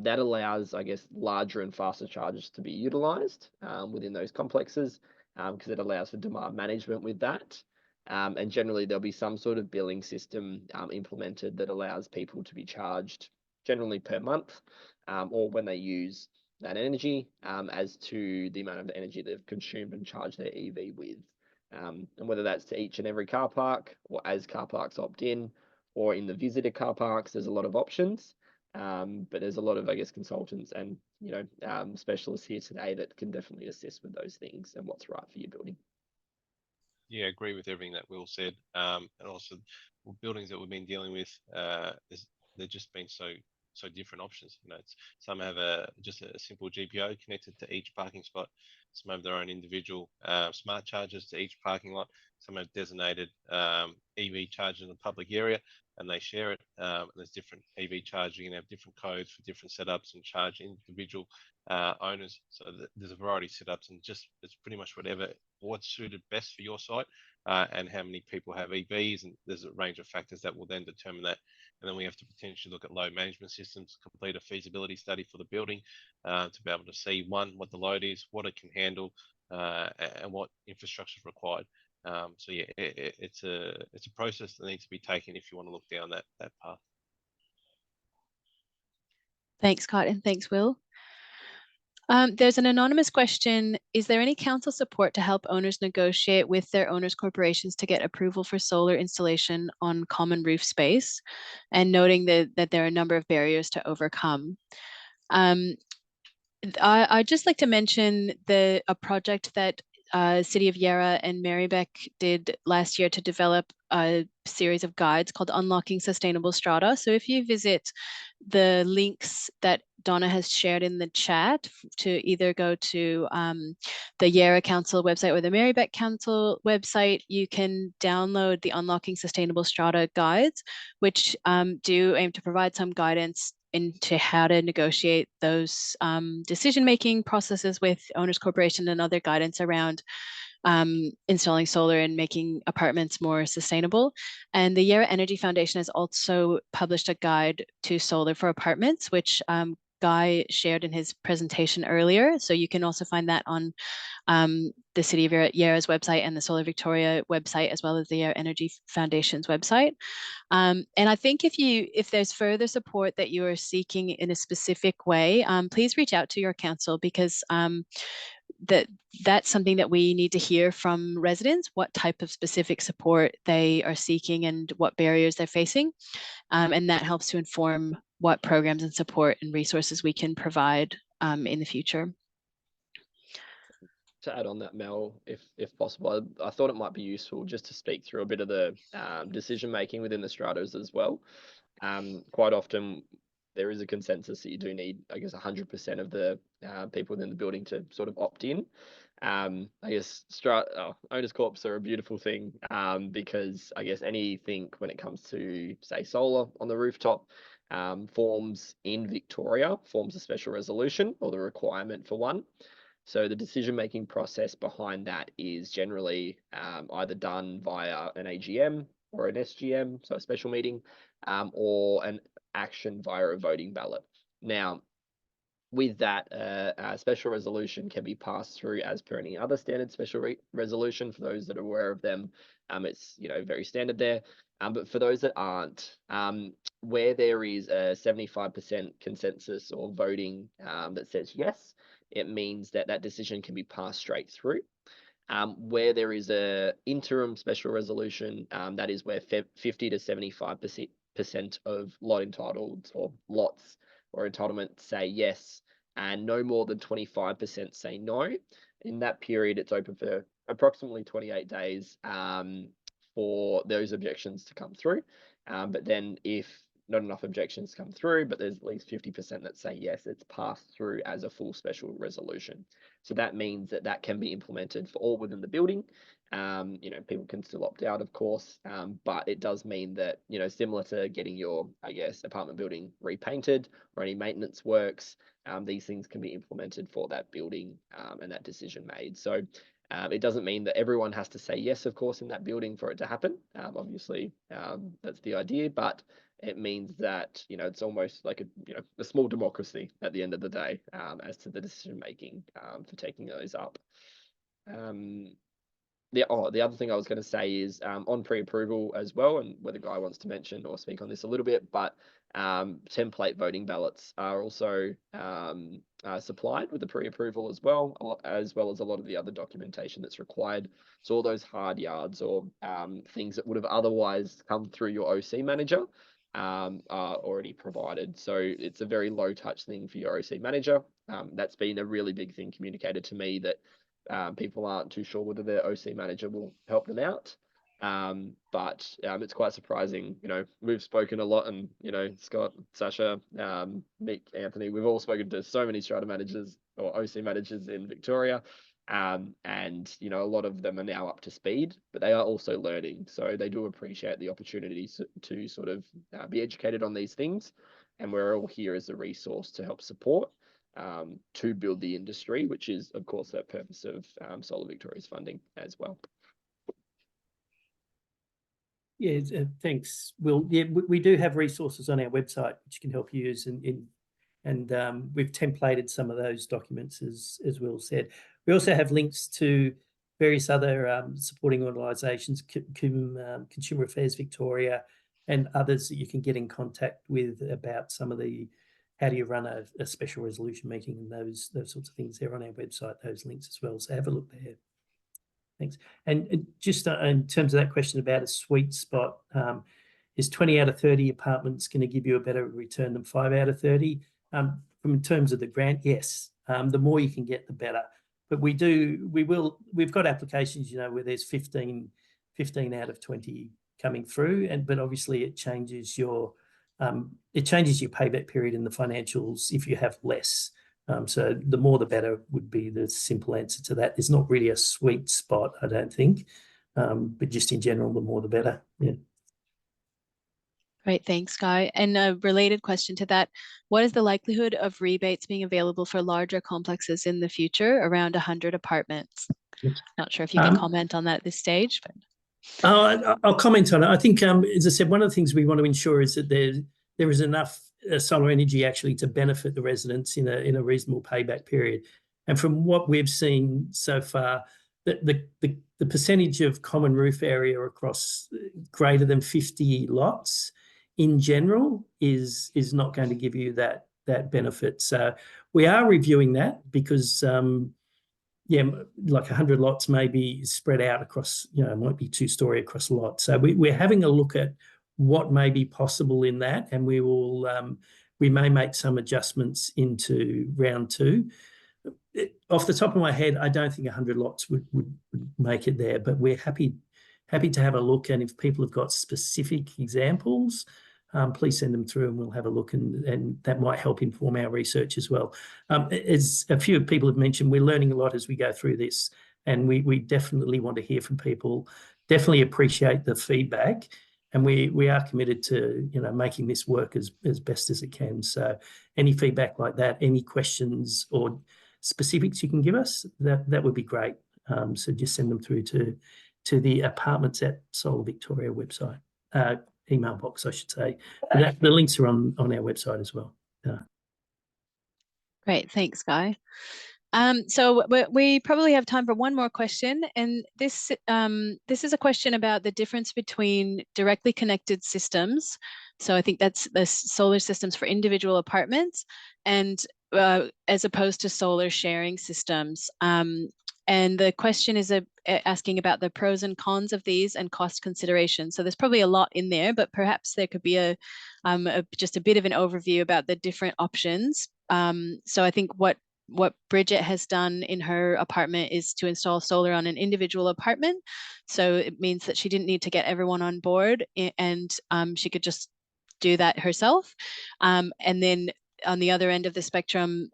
That allows, larger and faster chargers to be utilized within those complexes, because it allows for demand management with that. And generally there'll be some sort of billing system implemented that allows people to be charged generally per month, or when they use that energy, as to the amount of energy they've consumed and charged their EV with. And whether that's to each and every car park, or as car parks opt in, or in the visitor car parks, there's a lot of options. But there's a lot of, consultants and, specialists here today that can definitely assist with those things and what's right for your building. Yeah, I agree with everything that Will said. And also buildings that we've been dealing with, they've just been so so different options. Some have just a simple GPO connected to each parking spot. Some have their own individual smart chargers to each parking lot. Some have designated EV chargers in the public area, and they share it. There's different EV charging and have different codes for different setups and charge individual owners. So there's a variety of setups, and it's pretty much what's suited best for your site and how many people have EVs. And there's a range of factors that will then determine that. And then we have to potentially look at load management systems, complete a feasibility study for the building to be able to see, one, what the load is, what it can handle, and what infrastructure is required. So yeah, it's a process that needs to be taken if you want to look down that path. Thanks, Scott, and thanks, Will. There's an anonymous question. Is there any council support to help owners negotiate with their owners' corporations to get approval for solar installation on common roof space? And noting that there are a number of barriers to overcome. I'd just like to mention a project that City of Yarra and Merri-bek did last year to develop a series of guides called Unlocking Sustainable Strata. So if you visit the links that Donna has shared in the chat to either go to the Yarra Council website or the Merri-bek Council website, you can download the Unlocking Sustainable Strata guides, which do aim to provide some guidance into how to negotiate those decision-making processes with owners corporation and other guidance around installing solar and making apartments more sustainable. And the Yarra Energy Foundation has also published a guide to solar for apartments, which Guy shared in his presentation earlier. So you can also find that on the City of Yarra's website and the Solar Victoria website, as well as the Yarra Energy Foundation's website. And I think if there's further support that you are seeking in a specific way, please reach out to your council, because that's something that we need to hear from residents, what type of specific support they are seeking and what barriers they're facing. And that helps to inform what programs and support and resources we can provide in the future. To add on that, Mel, if possible, I thought it might be useful just to speak through a bit of the decision making within the stratas as well. Quite often there is a consensus that you do need, I guess, 100% of the people within the building to sort of opt in. I guess owners corps are a beautiful thing because I guess anything when it comes to, say, solar on the rooftop forms in Victoria forms a special resolution or the requirement for one. So the decision-making process behind that is generally either done via an AGM or an SGM, so a special meeting, or an action via a voting ballot. Now, with that, a special resolution can be passed through as per any other standard special resolution. For those that are aware of them, it's very standard there. But for those that aren't, where there is a 75% consensus or voting that says yes, it means that that decision can be passed straight through. Where there is a interim special resolution, that is where 50 to 75% of lot entitled or lots or entitlement say yes, and no more than 25% say no. In that period, it's open for approximately 28 days for those objections to come through. But then if not enough objections come through, but there's at least 50% that say yes, it's passed through as a full special resolution. So that means that that can be implemented for all within the building. People can still opt out, of course, but it does mean that, similar to getting your, I guess, apartment building repainted or any maintenance works, these things can be implemented for that building and that decision made. So it doesn't mean that everyone has to say yes, of course, in that building for it to happen. Obviously, that's the idea, but it means that, it's almost like a small democracy at the end of the day as to the decision making for taking those up. The other thing I was going to say is on pre-approval as well, and whether Guy wants to mention or speak on this a little bit, but template voting ballots are also supplied with the pre-approval as well as a lot of the other documentation that's required. So all those hard yards or things that would have otherwise come through your OC manager are already provided. So it's a very low touch thing for your OC manager. That's been a really big thing communicated to me, that people aren't too sure whether their OC manager will help them out. But it's quite surprising. We've spoken a lot, and Scott, Sasha, Mick, Anthony, we've all spoken to so many strata managers or OC managers in Victoria, and a lot of them are now up to speed, but they are also learning. So they do appreciate the opportunity to sort of be educated on these things, and we're all here as a resource to help support. To build the industry, which is, of course, the purpose of Solar Victoria's funding as well. Yeah, thanks, Will. Yeah, we do have resources on our website which can help you use, and we've templated some of those documents, as Will said. We also have links to various other supporting organisations, Consumer Affairs Victoria, and others that you can get in contact with about some of the how do you run a special resolution meeting and those sorts of things. They're on our website, those links as well. So have a look there. Thanks. And just in terms of that question about a sweet spot, is 20 out of 30 apartments going to give you a better return than 5 out of 30? In terms of the grant, yes. The more you can get, the better. But we've got applications, where there's 15 out of 20 coming through, but obviously it changes your payback period in the financials if you have less. So the more the better would be the simple answer to that. There's not really a sweet spot, I don't think, but just in general, the more the better. Yeah. Great, thanks, Guy. And a related question to that, what is the likelihood of rebates being available for larger complexes in the future, around 100 apartments? Not sure if you can comment on that at this stage. But I'll comment on it. I think, as I said, one of the things we want to ensure is that there is enough solar energy actually to benefit the residents in a reasonable payback period. And from what we've seen so far, the percentage of common roof area across greater than 50 lots in general is not going to give you that benefit. So we are reviewing that because like 100 lots may be spread out across, might be 2-story across a lot. So we're having a look at what may be possible in that, and we may make some adjustments into round 2. Off the top of my head, I don't think 100 lots would make it there, but we're happy to have a look. And if people have got specific examples, please send them through and we'll have a look, and that might help inform our research as well. As a few people have mentioned, we're learning a lot as we go through this, and we definitely want to hear from people, definitely appreciate the feedback, and we are committed to making this work as best as it can. So any feedback like that, any questions or specifics you can give us, that would be great. So just send them through to the Apartments at Solar Victoria website. Email box, I should say. The links are on our website as well. Great, thanks, Guy. So we probably have time for one more question, and this is a question about the difference between directly connected systems. So I think that's the solar systems for individual apartments, and as opposed to solar sharing systems. And the question is asking about the pros and cons of these and cost considerations. So there's probably a lot in there, but perhaps there could be just a bit of an overview about the different options. So I think what Bridget has done in her apartment is to install solar on an individual apartment. So it means that she didn't need to get everyone on board, and she could just do that herself. And then on the other end of the spectrum,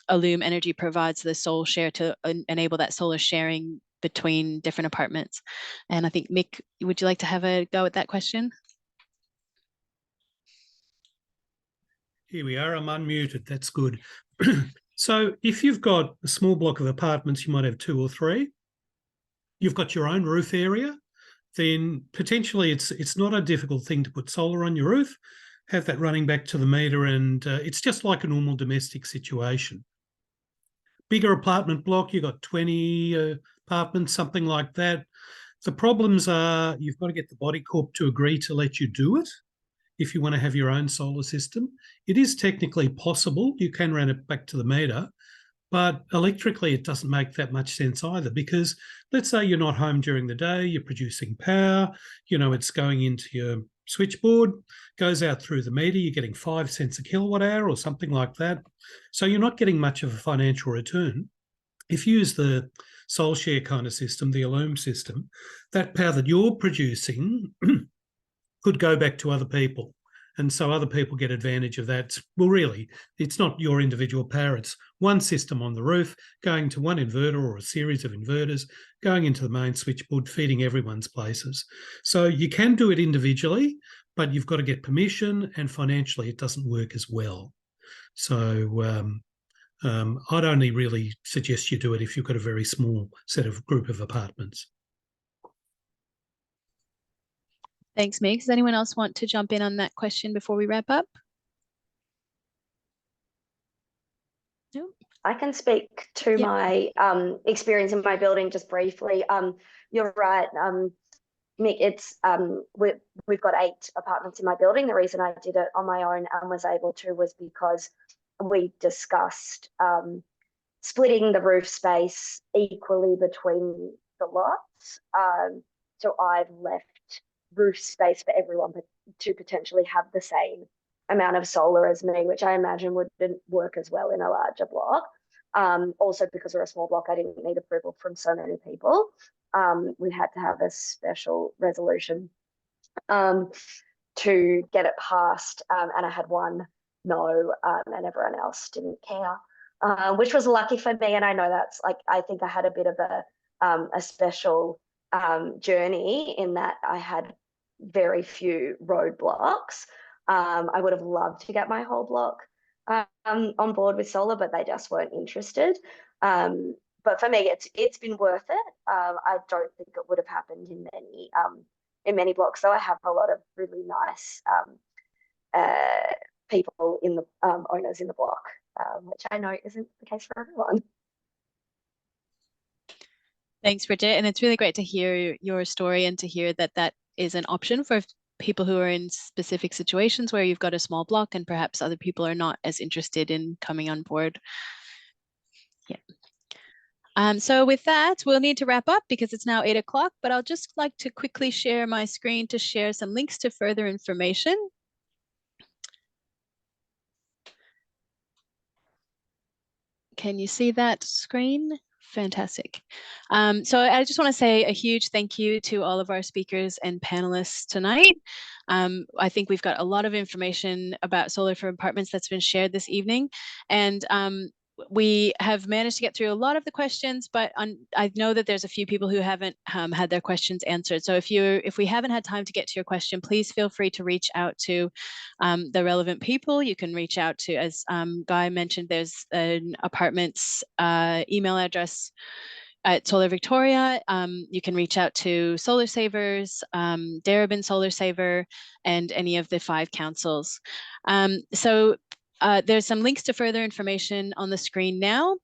Allume Energy provides the solar share to enable that solar sharing between different apartments. And I think, Mick, would you like to have a go at that question? Here we are, I'm unmuted, that's good. So if you've got a small block of apartments, you might have 2 or 3, you've got your own roof area, then potentially it's not a difficult thing to put solar on your roof, have that running back to the meter, and it's just like a normal domestic situation. Bigger apartment block, you've got 20 apartments, something like that. The problems are you've got to get the body corp to agree to let you do it if you want to have your own solar system. It is technically possible. You can run it back to the meter, but electrically it doesn't make that much sense either, because let's say you're not home during the day, you're producing power, it's going into your switchboard, goes out through the meter, you're getting 5 cents a kilowatt hour or something like that. So you're not getting much of a financial return. If you use the soul share kind of system, the Allume system, that power that you're producing could go back to other people. And so other people get advantage of that. Well, really, it's not your individual power. It's one system on the roof going to one inverter or a series of inverters, going into the main switchboard, feeding everyone's places. So you can do it individually, but you've got to get permission, and financially it doesn't work as well. So I'd only really suggest you do it if you've got a very small group of apartments. Thanks, Meg. Does anyone else want to jump in on that question before we wrap up? No? I can speak to my experience in my building just briefly. You're right, Mick, it's we've got 8 apartments in my building. The reason I did it on my own and was able to was because we discussed splitting the roof space equally between the lots. So I've left roof space for everyone to potentially have the same amount of solar as me, which I imagine wouldn't work as well in a larger block. Also, because we're a small block, I didn't need approval from so many people. We had to have a special resolution to get it passed, and I had one no, and everyone else didn't care, which was lucky for me. And I know that's like, I think I had a bit of a special journey in that I had very few roadblocks. I would have loved to get my whole block on board with solar, but they just weren't interested. But for me, it's been worth it. I don't think it would have happened in many blocks. So I have a lot of really nice people in the owners in the block, which I know isn't the case for everyone. Thanks, Bridget. And it's really great to hear your story and to hear that that is an option for people who are in specific situations where you've got a small block and perhaps other people are not as interested in coming on board. Yeah. So with that, we'll need to wrap up because it's now 8 o'clock, but I'll just like to quickly share my screen to share some links to further information. Can you see that screen? Fantastic. So I just want to say a huge thank you to all of our speakers and panelists tonight. I think we've got a lot of information about solar for apartments that's been shared this evening. And we have managed to get through a lot of the questions, but I know that there's a few people who haven't had their questions answered. So if we haven't had time to get to your question, please feel free to reach out to the relevant people. You can reach out to, as Guy mentioned, there's an apartments email address at Solar Victoria. You can reach out to Solar Savers, Darebin Solar Saver, and any of the 5 councils. There's some links to further information on the screen now.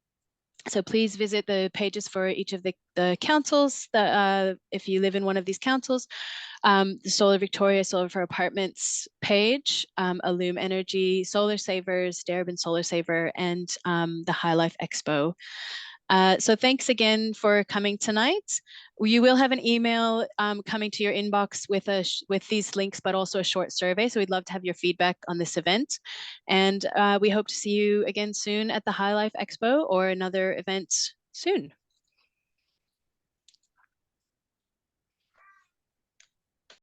So please visit the pages for each of the councils, if you live in one of these councils, the Solar Victoria Solar for Apartments page, Allume Energy, Solar Savers, Darebin Solar Saver, and the High Life Expo. So thanks again for coming tonight. You will have an email coming to your inbox with these links, but also a short survey. So we'd love to have your feedback on this event. And we hope to see you again soon at the High Life Expo or another event soon.